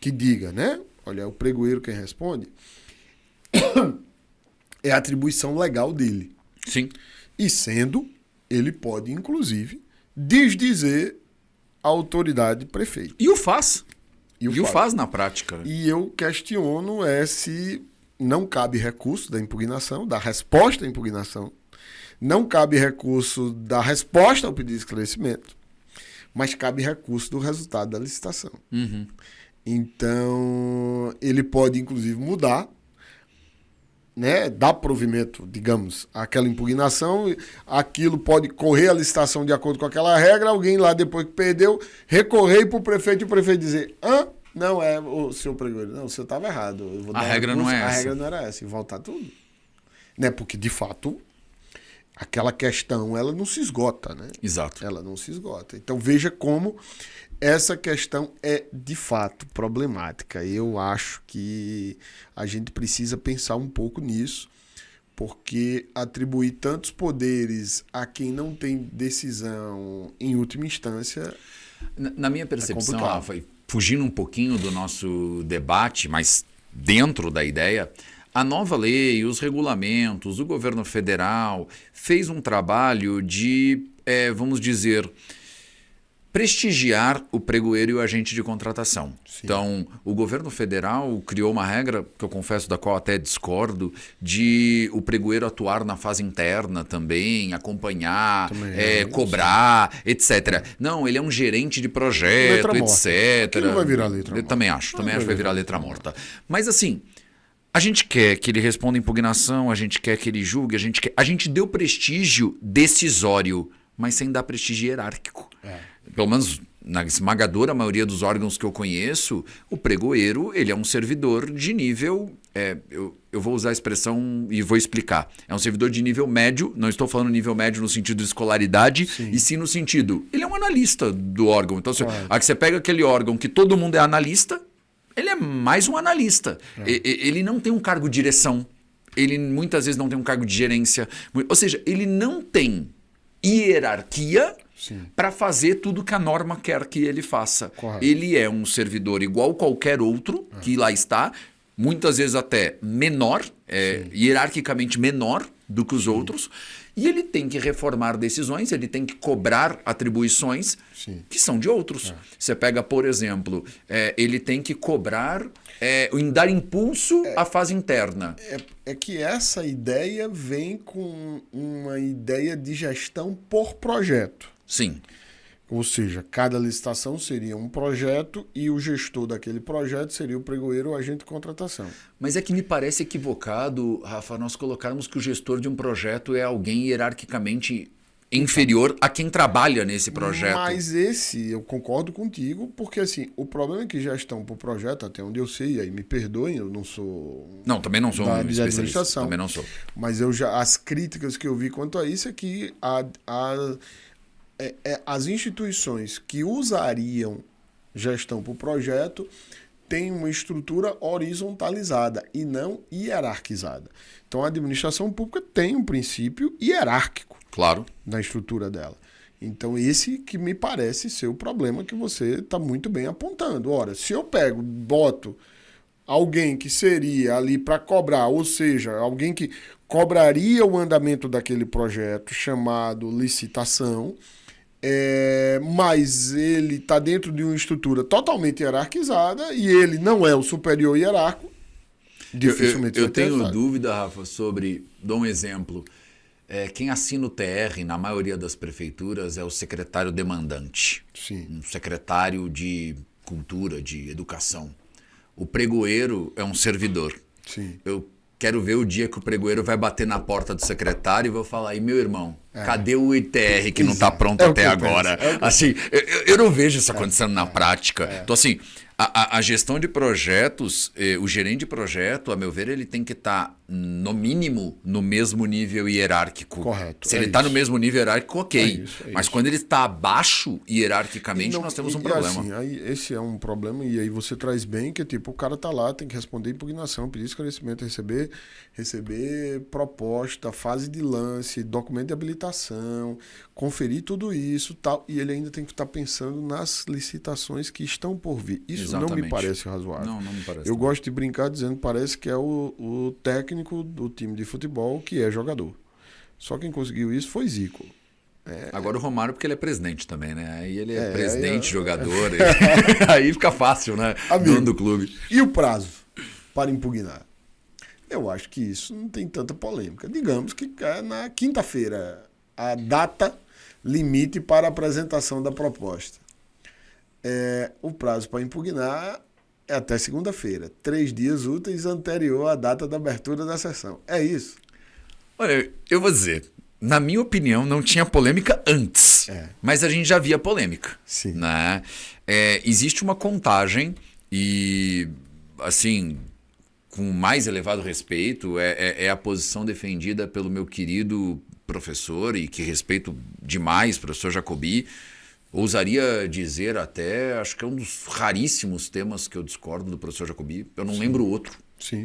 que diga, né? Olha, é o pregoeiro quem responde, é a atribuição legal dele. Sim. E sendo... ele pode, inclusive, desdizer a autoridade prefeito. E o faz. E o faz na prática. E eu questiono se não cabe recurso da impugnação, da resposta à impugnação, não cabe recurso da resposta ao pedido de esclarecimento, mas cabe recurso do resultado da licitação. Uhum. Então, ele pode, inclusive, mudar, né, dar provimento, digamos, àquela impugnação, aquilo pode correr a licitação de acordo com aquela regra, alguém lá depois que perdeu, recorrer para o prefeito e o prefeito dizer, não é o seu pregoeiro, não, o senhor estava errado. Eu vou a regra recurso, não é essa. A regra não era essa, e voltar tudo. Né, porque, de fato, aquela questão, ela não se esgota, né? Exato. Ela não se esgota. Então, veja como essa questão é, de fato, problemática. Eu acho que a gente precisa pensar um pouco nisso, porque atribuir tantos poderes a quem não tem decisão em última instância... Na minha percepção, Rafa, fugindo um pouquinho do nosso debate, mas dentro da ideia... A nova lei, os regulamentos, o governo federal fez um trabalho de, vamos dizer, prestigiar o pregoeiro e o agente de contratação. Sim. Então, o governo federal criou uma regra, que eu confesso da qual até discordo, de o pregoeiro atuar na fase interna também, acompanhar, cobrar, etc. Não, ele é um gerente de projeto, etc. Aquilo vai virar letra morta. Eu também acho que vai virar letra morta. Mas assim... A gente quer que ele responda impugnação, a gente quer que ele julgue, a gente deu prestígio decisório, mas sem dar prestígio hierárquico. Pelo menos na esmagadora maioria dos órgãos que eu conheço, o pregoeiro ele é um servidor de nível... eu vou usar a expressão e vou explicar. É um servidor de nível médio, não estou falando nível médio no sentido de escolaridade, sim. E sim no sentido... Ele é um analista do órgão. Então, aqui você pega aquele órgão que todo mundo é analista... Ele é mais um analista. Ele não tem um cargo de direção. Ele muitas vezes não tem um cargo de gerência. Ou seja, ele não tem hierarquia para fazer tudo que a norma quer que ele faça. Correto. Ele é um servidor igual qualquer outro que lá está, muitas vezes até menor, hierarquicamente menor do que os outros. E ele tem que reformar decisões, ele tem que cobrar atribuições que são de outros. Você pega, por exemplo, ele tem que cobrar, dar impulso à fase interna. É que essa ideia vem com uma ideia de gestão por projeto. Sim. Ou seja, cada licitação seria um projeto e o gestor daquele projeto seria o pregoeiro ou agente de contratação. Mas é que me parece equivocado, Rafa, nós colocarmos que o gestor de um projeto é alguém hierarquicamente inferior a quem trabalha nesse projeto. Mas esse, eu concordo contigo, porque assim, o problema é que gestão por projeto, até onde eu sei, aí me perdoem, eu não sou... Não, também não sou um de especialista. administração. Também não sou. Mas as críticas que eu vi quanto a isso é que as instituições que usariam gestão por projeto têm uma estrutura horizontalizada e não hierarquizada. Então, a administração pública tem um princípio hierárquico, claro, na estrutura dela. Então, esse que me parece ser o problema que você está muito bem apontando. Ora, se eu boto alguém que seria ali para cobrar, ou seja, alguém que cobraria o andamento daquele projeto chamado licitação, mas ele está dentro de uma estrutura totalmente hierarquizada e ele não é o superior hierárquico, dificilmente eu tenho dúvida, Rafa, sobre... Dou um exemplo. Quem assina o TR, na maioria das prefeituras, é o secretário demandante. Sim. Um secretário de cultura, de educação. O pregoeiro é um servidor. Sim. Eu quero ver o dia que o pregoeiro vai bater na porta do secretário e vou falar, e meu irmão, cadê o ITR que não está pronto até agora? Assim, eu não vejo isso acontecendo na prática. Então, assim, a gestão de projetos, o gerente de projeto, a meu ver, ele tem que estar, no mínimo, no mesmo nível hierárquico. Correto. Se ele está no mesmo nível hierárquico, ok. É Mas quando ele está abaixo hierarquicamente, nós temos um problema. Assim, aí, esse é um problema, e aí você traz bem que tipo, o cara tá lá, tem que responder impugnação, pedir esclarecimento, receber proposta, fase de lance, documento de habilitação, conferir tudo isso tal, e ele ainda tem que estar pensando nas licitações que estão por vir. Isso Exatamente. não me parece razoável. Não me parece. Eu gosto de brincar dizendo que parece que é o técnico do time de futebol que é jogador. Só quem conseguiu isso foi Zico. Agora o Romário, porque ele é presidente também, né? Aí ele é presidente, jogador. Aí fica fácil, né? Dono do clube. E o prazo para impugnar? Eu acho que isso não tem tanta polêmica. Digamos que é na quinta-feira a data limite para a apresentação da proposta. O prazo para impugnar é até segunda-feira, 3 dias úteis anterior à data da abertura da sessão. É isso? Olha, eu vou dizer, na minha opinião, não tinha polêmica antes, mas a gente já via polêmica. Sim. Né? Existe uma contagem e, assim, com mais elevado respeito, é a posição defendida pelo meu querido professor e que respeito demais, professor Jacobi. Ousaria dizer até, acho que é um dos raríssimos temas que eu discordo do professor Jacobi. Eu não lembro outro.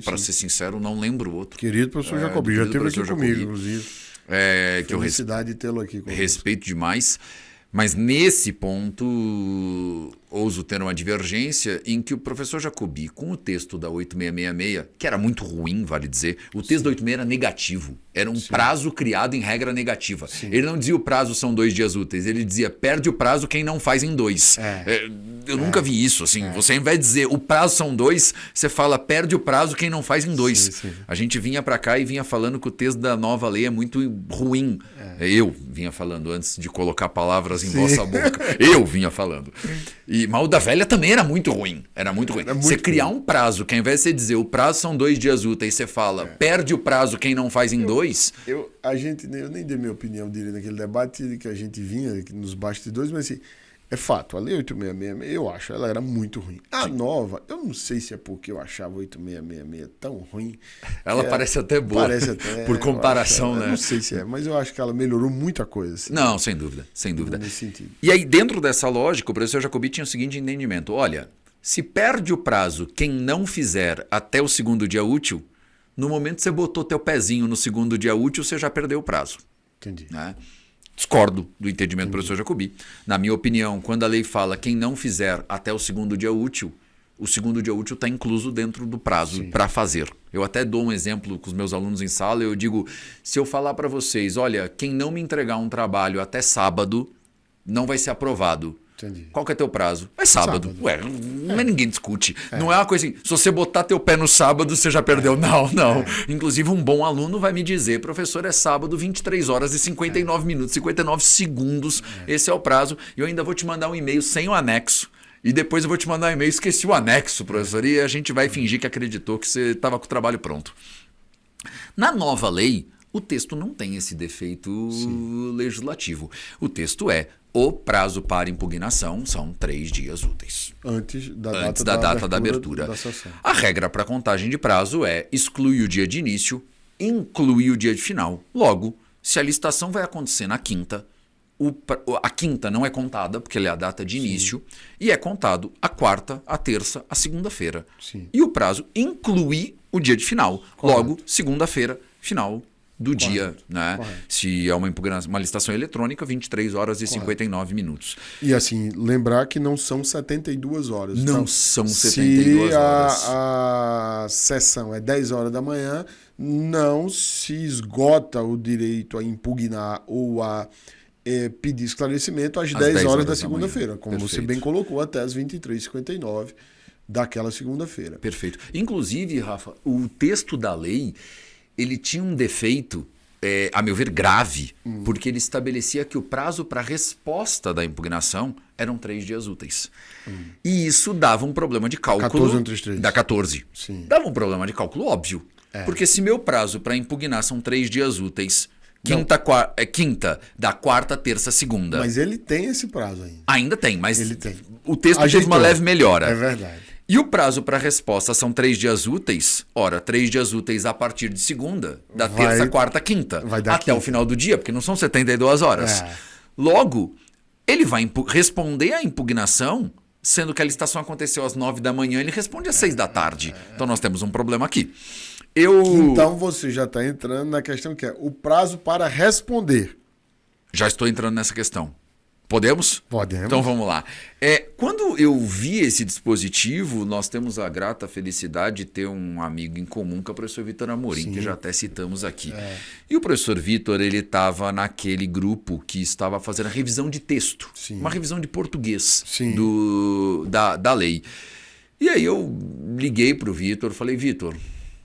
Para ser sincero, não lembro outro. Querido professor Jacobi, já esteve aqui comigo, inclusive. Que eu Felicidade de tê-lo aqui conosco. Respeito demais. Mas nesse ponto, ouso ter uma divergência em que o professor Jacobi, com o texto da 8666, que era muito ruim, vale dizer, o texto da 86 era negativo. Era um prazo criado em regra negativa. Sim. Ele não dizia o prazo são 2 dias úteis, ele dizia perde o prazo quem não faz em 2. Eu nunca vi isso. Assim, você, ao invés de dizer o prazo são 2, você fala perde o prazo quem não faz em 2. Sim. A gente vinha para cá e vinha falando que o texto da nova lei é muito ruim. Eu vinha falando antes de colocar palavras em vossa boca. Eu vinha falando. Mas o da velha também era muito ruim. Era muito ruim. Você criar um prazo que ao invés de você dizer o prazo são 2 dias úteis, você fala perde o prazo quem não faz em 2. Eu nem dei minha opinião dele naquele debate que a gente vinha nos bastidores, mas assim, é fato, a Lei 8666, eu acho, ela era muito ruim. A nova, eu não sei se é porque eu achava a 8666 tão ruim. Ela parece até boa. Parece até. Por comparação, né? Eu não sei se é, mas eu acho que ela melhorou muita coisa. Assim, não, sem dúvida, sem dúvida. Nesse sentido. E aí, dentro dessa lógica, o professor Jacobi tinha o seguinte entendimento. Olha, se perde o prazo quem não fizer até o segundo dia útil, no momento que você botou teu pezinho no segundo dia útil, você já perdeu o prazo. Entendi. Né? Discordo do entendimento do professor Jacobi. Na minha opinião, quando a lei fala quem não fizer até o segundo dia útil, o segundo dia útil está incluso dentro do prazo para fazer. Eu até dou um exemplo com os meus alunos em sala, eu digo, se eu falar para vocês, olha, quem não me entregar um trabalho até sábado, não vai ser aprovado. Entendi. Qual que é teu prazo? É sábado. Ué, mas ninguém discute. Não é uma coisa assim, se você botar teu pé no sábado, você já perdeu. Não. Inclusive, um bom aluno vai me dizer, professor, é sábado, 23 horas e 59 minutos, 59 segundos. Esse é o prazo. E eu ainda vou te mandar um e-mail sem o anexo. E depois eu vou te mandar um e-mail, esqueci o anexo, professor. E a gente vai fingir que acreditou que você estava com o trabalho pronto. Na nova lei, O texto não tem esse defeito legislativo. O texto é: o prazo para impugnação são 3 dias úteis. Antes da data da abertura. Da sessão. A regra para contagem de prazo é: exclui o dia de início, inclui o dia de final. Logo, se a licitação vai acontecer na quinta, a quinta não é contada, porque ela é a data de início, e é contado a quarta, a terça, a segunda-feira. E o prazo inclui o dia de final. Correto. Logo, segunda-feira, final do dia, né? Correto. Se é uma licitação eletrônica, 23 horas e 59 minutos. E assim, lembrar que não são 72 horas. Não Então, são 72 horas. A sessão é 10 horas da manhã, não se esgota o direito a impugnar ou a pedir esclarecimento às 10 horas da segunda-feira, como você bem colocou, até às 23h59 daquela segunda-feira. Perfeito. Inclusive, Rafa, o texto da lei, ele tinha um defeito, a meu ver, grave, porque ele estabelecia que o prazo para resposta da impugnação eram 3 dias úteis. E isso dava um problema de cálculo. 14 entre os 3. Da 14. Sim. Dava um problema de cálculo óbvio. Porque se meu prazo para impugnar são 3 dias úteis, quinta, da quarta, terça, segunda. Mas ele tem esse prazo ainda. Ainda tem, mas Ele tem. o texto teve Ajeitou. uma leve melhora. É verdade. E o prazo para resposta são 3 dias úteis. Ora, 3 dias úteis a partir de segunda, da terça, quarta, quinta. Vai dar até quinta. o final do dia, porque não são 72 horas. Logo, ele vai responder à impugnação, sendo que a licitação aconteceu às 9 da manhã, ele responde às 6 da tarde. Então nós temos um problema aqui. Então você já está entrando na questão que é o prazo para responder. Já estou entrando nessa questão. Podemos? Podemos. Então vamos lá. Quando eu vi esse dispositivo, nós temos a grata felicidade de ter um amigo em comum, que é o professor Vitor Amorim, que já até citamos aqui. E o professor Vitor, ele estava naquele grupo que estava fazendo a revisão de texto, uma revisão de português da lei. E aí eu liguei para o Vitor, falei: Vitor,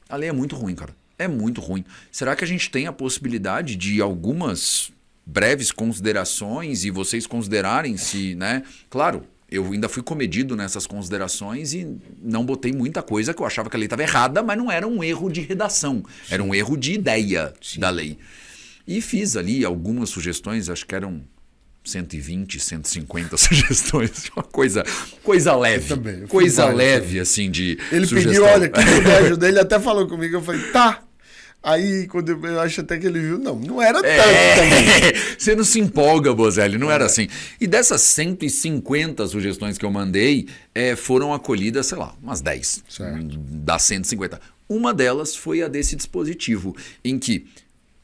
a lei é muito ruim, cara. É muito ruim. Será que a gente tem a possibilidade de algumas breves considerações e vocês considerarem se, né? Claro, eu ainda fui comedido nessas considerações e não botei muita coisa que eu achava que a lei estava errada, mas não era um erro de redação, era um erro de ideia da lei. E fiz ali algumas sugestões, acho que eram 120, 150 sugestões, uma coisa leve. Eu também, coisa leve, assim, de Ele sugestão. pediu, olha, que puder ajudar, ele até falou comigo, eu falei, tá. Aí, quando eu acho até que ele viu, não era tanto também. Você não se empolga, Bozelli, não era assim. E dessas 150 sugestões que eu mandei, foram acolhidas, sei lá, umas 10 das 150. Uma delas foi a desse dispositivo, em que...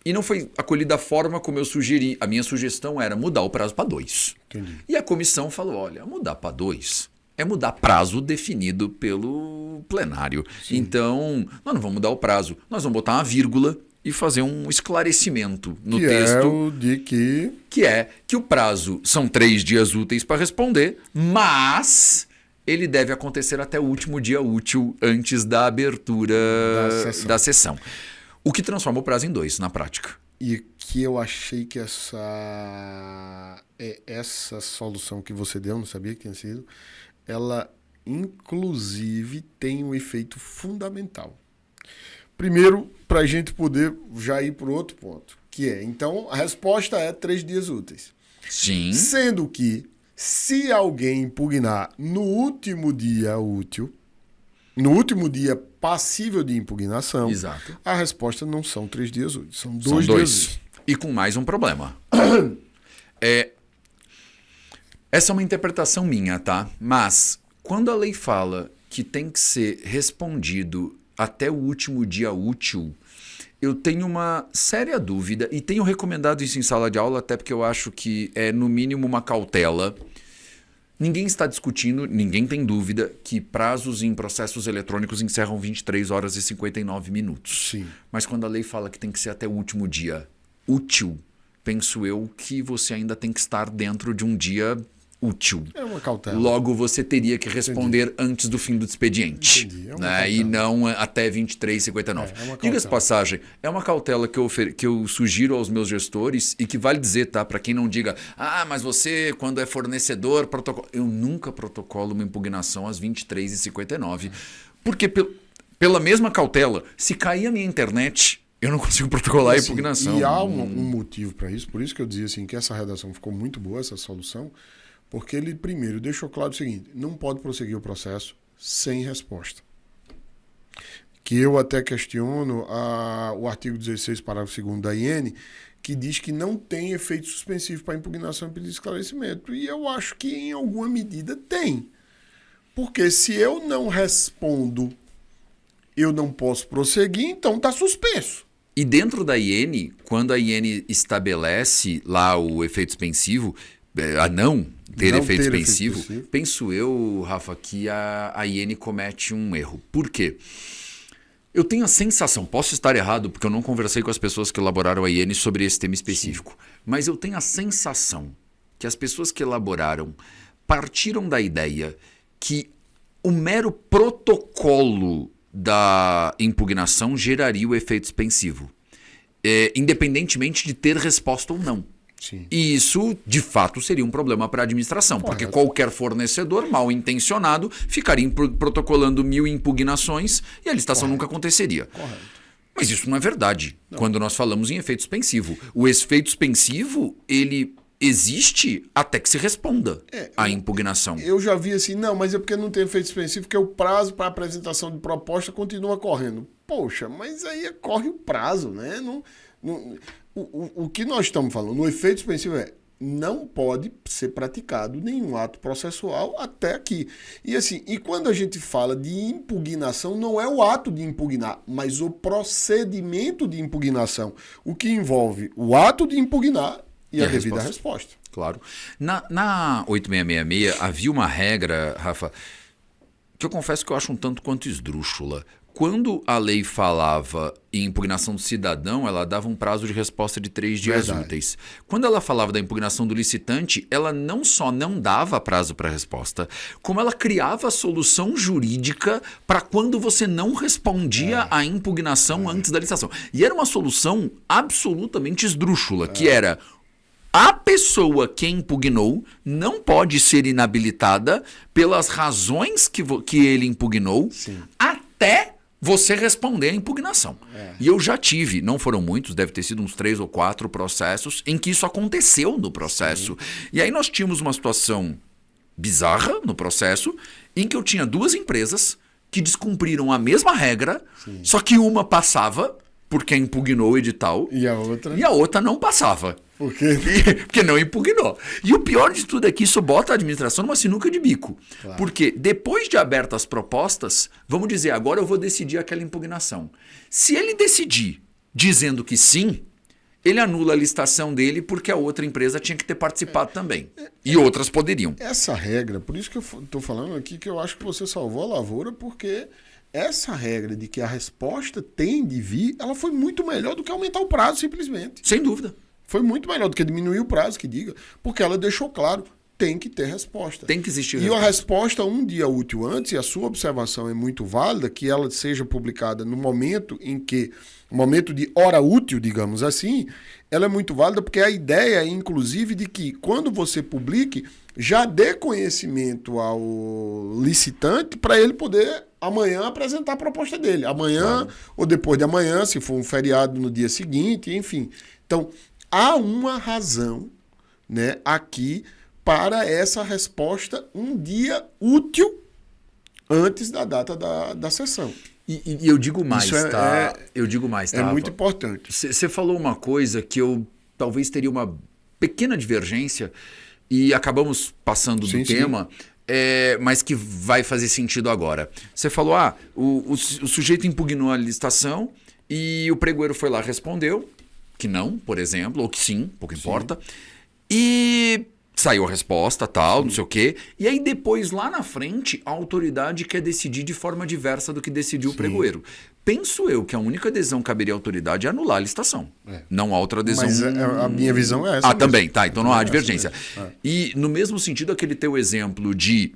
E não foi acolhida da forma como eu sugeri. A minha sugestão era mudar o prazo para 2. Entendi. E a comissão falou, olha, mudar para 2 é mudar prazo definido pelo plenário. Então, nós não vamos mudar o prazo. Nós vamos botar uma vírgula e fazer um esclarecimento no texto. É o de que... Que é que o prazo são 3 dias úteis para responder, mas ele deve acontecer até o último dia útil antes da abertura da sessão. O que transforma o prazo em 2 na prática. E que eu achei que essa solução que você deu, não sabia que tinha sido, ela inclusive tem um efeito fundamental. Primeiro, para a gente poder já ir para o outro ponto, que é, então, a resposta é 3 dias úteis. Sim. Sendo que, se alguém impugnar no último dia útil, no último dia passível de impugnação, exato, a resposta não são 3 dias úteis, são 2 dias úteis. E com mais um problema. Essa é uma interpretação minha, tá? Mas quando a lei fala que tem que ser respondido até o último dia útil, eu tenho uma séria dúvida e tenho recomendado isso em sala de aula, até porque eu acho que é no mínimo uma cautela. Ninguém está discutindo, ninguém tem dúvida que prazos em processos eletrônicos encerram 23 horas e 59 minutos. Sim. Mas quando a lei fala que tem que ser até o último dia útil, penso eu que você ainda tem que estar dentro de um dia útil. É uma cautela. Logo, você teria que responder antes do fim do expediente. Entendi. É uma né? E não até 23h59. Diga-se passagem, é uma cautela que eu sugiro aos meus gestores e que vale dizer, tá? Para quem não diga, mas você, quando é fornecedor, protocolo. Eu nunca protocolo uma impugnação às 23h59. Porque pela mesma cautela, se cair a minha internet eu não consigo protocolar assim, a impugnação. E há um motivo para isso, por isso que eu dizia assim, que essa redação ficou muito boa, essa solução, porque ele primeiro deixou claro o seguinte, não pode prosseguir o processo sem resposta. Que eu até questiono o artigo 16, parágrafo 2º da IN, que diz que não tem efeito suspensivo para impugnação e pedido de esclarecimento. E eu acho que em alguma medida tem. Porque se eu não respondo, eu não posso prosseguir, então está suspenso. E dentro da IN, quando a IN estabelece lá o efeito suspensivo, a não ter efeito suspensivo, penso eu, Rafa, que a IN comete um erro. Por quê? Eu tenho a sensação, posso estar errado, porque eu não conversei com as pessoas que elaboraram a IN sobre esse tema específico, mas eu tenho a sensação que as pessoas que elaboraram partiram da ideia que o mero protocolo da impugnação geraria o efeito suspensivo, independentemente de ter resposta ou não. Sim. E isso, de fato, seria um problema para a administração, porque qualquer fornecedor mal intencionado ficaria protocolando 1000 impugnações e a licitação nunca aconteceria. Correto. Mas isso não é verdade quando nós falamos em efeito suspensivo. O efeito suspensivo, ele existe até que se responda à impugnação. Eu já vi assim, não, mas é porque não tem efeito suspensivo, porque o prazo para apresentação de proposta continua correndo. Poxa, mas aí corre o prazo, né? O que nós estamos falando, no efeito suspensivo não pode ser praticado nenhum ato processual até aqui. E assim, e quando a gente fala de impugnação, não é o ato de impugnar, mas o procedimento de impugnação, o que envolve o ato de impugnar e a devida resposta. Claro. Na 8666 havia uma regra, Rafa, que eu confesso que eu acho um tanto quanto esdrúxula. Quando a lei falava em impugnação do cidadão, ela dava um prazo de resposta de 3 dias úteis. Quando ela falava da impugnação do licitante, ela não só não dava prazo para resposta, como ela criava a solução jurídica para quando você não respondia à impugnação antes da licitação. E era uma solução absolutamente esdrúxula, que era: a pessoa que impugnou não pode ser inabilitada pelas razões que ele impugnou até você responder à impugnação. E eu já tive, não foram muitos, deve ter sido uns 3 ou 4 processos em que isso aconteceu no processo. E aí nós tínhamos uma situação bizarra no processo em que eu tinha 2 empresas que descumpriram a mesma regra, só que uma passava porque impugnou o edital E a outra não passava. Por quê? Porque não impugnou. E o pior de tudo é que isso bota a administração numa sinuca de bico. Claro. Porque depois de abertas as propostas, vamos dizer, agora eu vou decidir aquela impugnação. Se ele decidir dizendo que sim, ele anula a licitação dele porque a outra empresa tinha que ter participado também. E outras poderiam. Essa regra, por isso que eu estou falando aqui que eu acho que você salvou a lavoura, porque essa regra de que a resposta tem de vir, ela foi muito melhor do que aumentar o prazo, simplesmente. Sem dúvida. Foi muito melhor do que diminuir o prazo, que diga, porque ela deixou claro, tem que ter resposta. Tem que existir resposta. E a resposta um dia útil antes, e a sua observação é muito válida, que ela seja publicada no momento em que, no momento de hora útil, digamos assim, ela é muito válida porque a ideia é, inclusive, de que quando você publique, já dê conhecimento ao licitante para ele poder amanhã apresentar a proposta dele. Amanhã ou depois de amanhã, se for um feriado no dia seguinte, enfim. Então, há uma razão, né, aqui para essa resposta um dia útil antes da data da sessão. E eu digo mais, tá? Eu digo mais, tá? É muito importante. Você falou uma coisa que eu talvez teria uma pequena divergência e acabamos passando do tema, mas que vai fazer sentido agora. Você falou, o sujeito impugnou a licitação e o pregoeiro foi lá e respondeu que não, por exemplo, ou que sim, pouco importa. E saiu a resposta, tal, não sei o quê. E aí depois, lá na frente, a autoridade quer decidir de forma diversa do que decidiu o pregoeiro. Penso eu que a única adesão que caberia à autoridade é anular a licitação. Não há outra adesão. Mas a minha visão é essa. mesmo. Também, tá. Então não há divergência. E no mesmo sentido, aquele teu exemplo de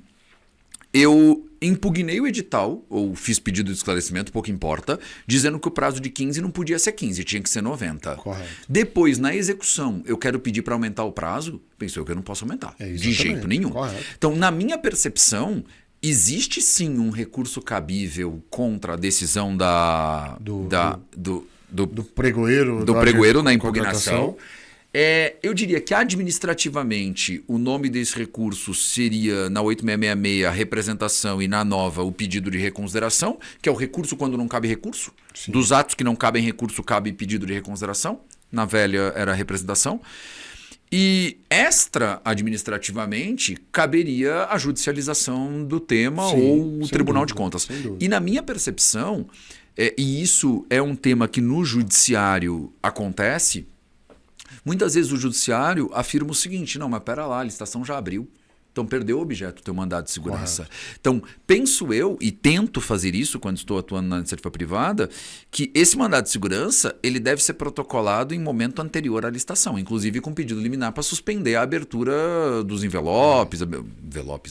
eu impugnei o edital, ou fiz pedido de esclarecimento, pouco importa, dizendo que o prazo de 15 não podia ser 15, tinha que ser 90. Correto. Depois, na execução, eu quero pedir para aumentar o prazo, pensou que eu não posso aumentar. De jeito nenhum. Correto. Então, na minha percepção, existe sim um recurso cabível contra a decisão do pregoeiro. Do pregoeiro na de impugnação. Eu diria que administrativamente o nome desse recurso seria na 8666 a representação e na nova o pedido de reconsideração, que é o recurso quando não cabe recurso. Sim. Dos atos que não cabem recurso, cabe pedido de reconsideração. Na velha era a representação. E extra-administrativamente caberia a judicialização do tema ou o Tribunal de Contas. E na minha percepção, e isso é um tema que no judiciário acontece, muitas vezes o judiciário afirma o seguinte: não, mas pera lá, a licitação já abriu. Então perdeu o objeto do teu mandado de segurança. Correto. Então penso eu, e tento fazer isso quando estou atuando na iniciativa privada, que esse mandado de segurança ele deve ser protocolado em momento anterior à licitação, inclusive com pedido liminar para suspender a abertura dos envelopes,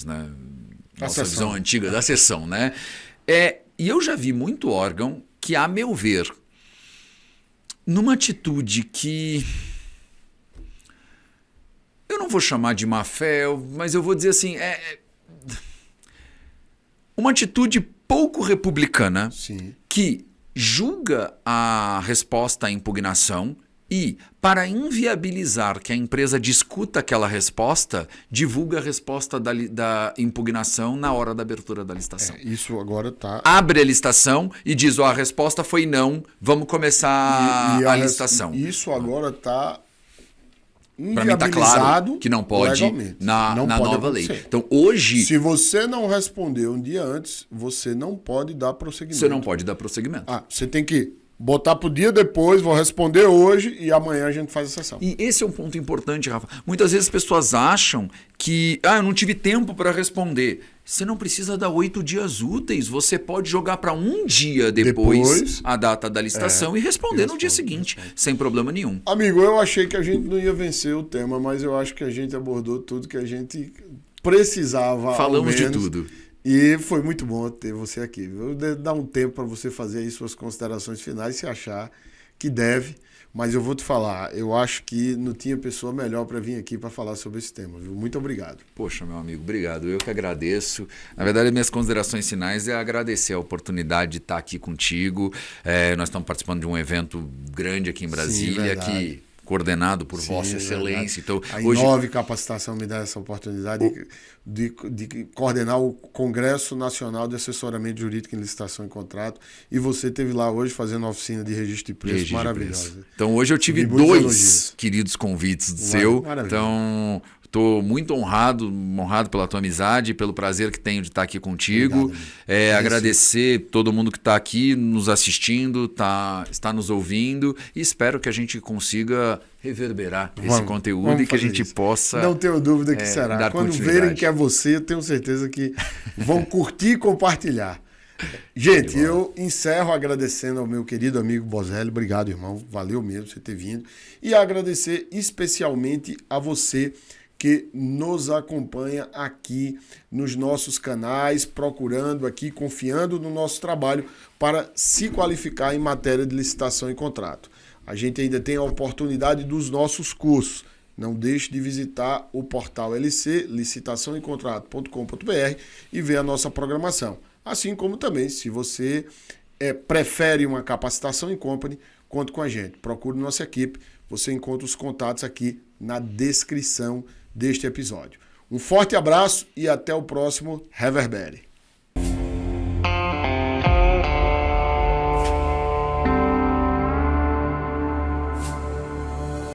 né? Nossa visão antiga da sessão, né? E eu já vi muito órgão que, a meu ver, numa atitude que eu não vou chamar de má fé, mas eu vou dizer assim, uma atitude pouco republicana. Sim. Que julga a resposta à impugnação e, para inviabilizar que a empresa discuta aquela resposta, divulga a resposta da impugnação na hora da abertura da licitação. Isso agora está... Abre a licitação e diz, a resposta foi não, vamos começar a licitação. Isso agora está... Para mim está claro que não pode na nova lei. Então hoje... Se você não responder um dia antes, você não pode dar prosseguimento. Você não pode dar prosseguimento. Você tem que botar para o dia depois, vou responder hoje e amanhã a gente faz a sessão. E esse é um ponto importante, Rafa. Muitas vezes as pessoas acham que eu não tive tempo para responder. Você não precisa dar 8 dias úteis. Você pode jogar para um dia depois a data da licitação e responder no dia seguinte, sem problema nenhum. Amigo, eu achei que a gente não ia vencer o tema, mas eu acho que a gente abordou tudo que a gente precisava. Falamos de tudo. E foi muito bom ter você aqui. Vou dar um tempo para você fazer aí suas considerações finais, se achar que deve. Mas eu vou te falar, eu acho que não tinha pessoa melhor para vir aqui para falar sobre esse tema, viu? Muito obrigado. Poxa, meu amigo, obrigado. Eu que agradeço. Na verdade, minhas considerações finais é agradecer a oportunidade de estar aqui contigo. Nós estamos participando de um evento grande aqui em Brasília, coordenado por Vossa Excelência. Então, a Inove Capacitação me dá essa oportunidade de coordenar o Congresso Nacional de Assessoramento Jurídico em Licitação e Contrato. E você esteve lá hoje fazendo uma oficina de registro de preço maravilhosa. Então, hoje eu tive 2 queridos convites do seu. Maravilha. Então, estou muito honrado pela tua amizade, pelo prazer que tenho de estar aqui contigo. Agradecer todo mundo que está aqui nos assistindo, está nos ouvindo, e espero que a gente consiga reverberar esse conteúdo e que a gente possa... Não tenho dúvida que será. Quando verem que é você, eu tenho certeza que vão curtir e compartilhar. Gente, eu encerro agradecendo ao meu querido amigo Bozelli. Obrigado, irmão. Valeu mesmo você ter vindo. E agradecer especialmente a você que nos acompanha aqui nos nossos canais, procurando aqui, confiando no nosso trabalho para se qualificar em matéria de licitação e contrato. A gente ainda tem a oportunidade dos nossos cursos. Não deixe de visitar o portal LC, licitaçãoecontrato.com.br, e ver a nossa programação. Assim como também, se você prefere uma capacitação em company, conte com a gente. Procure nossa equipe. Você encontra os contatos aqui na descrição deste episódio. Um forte abraço e até o próximo Reverbere.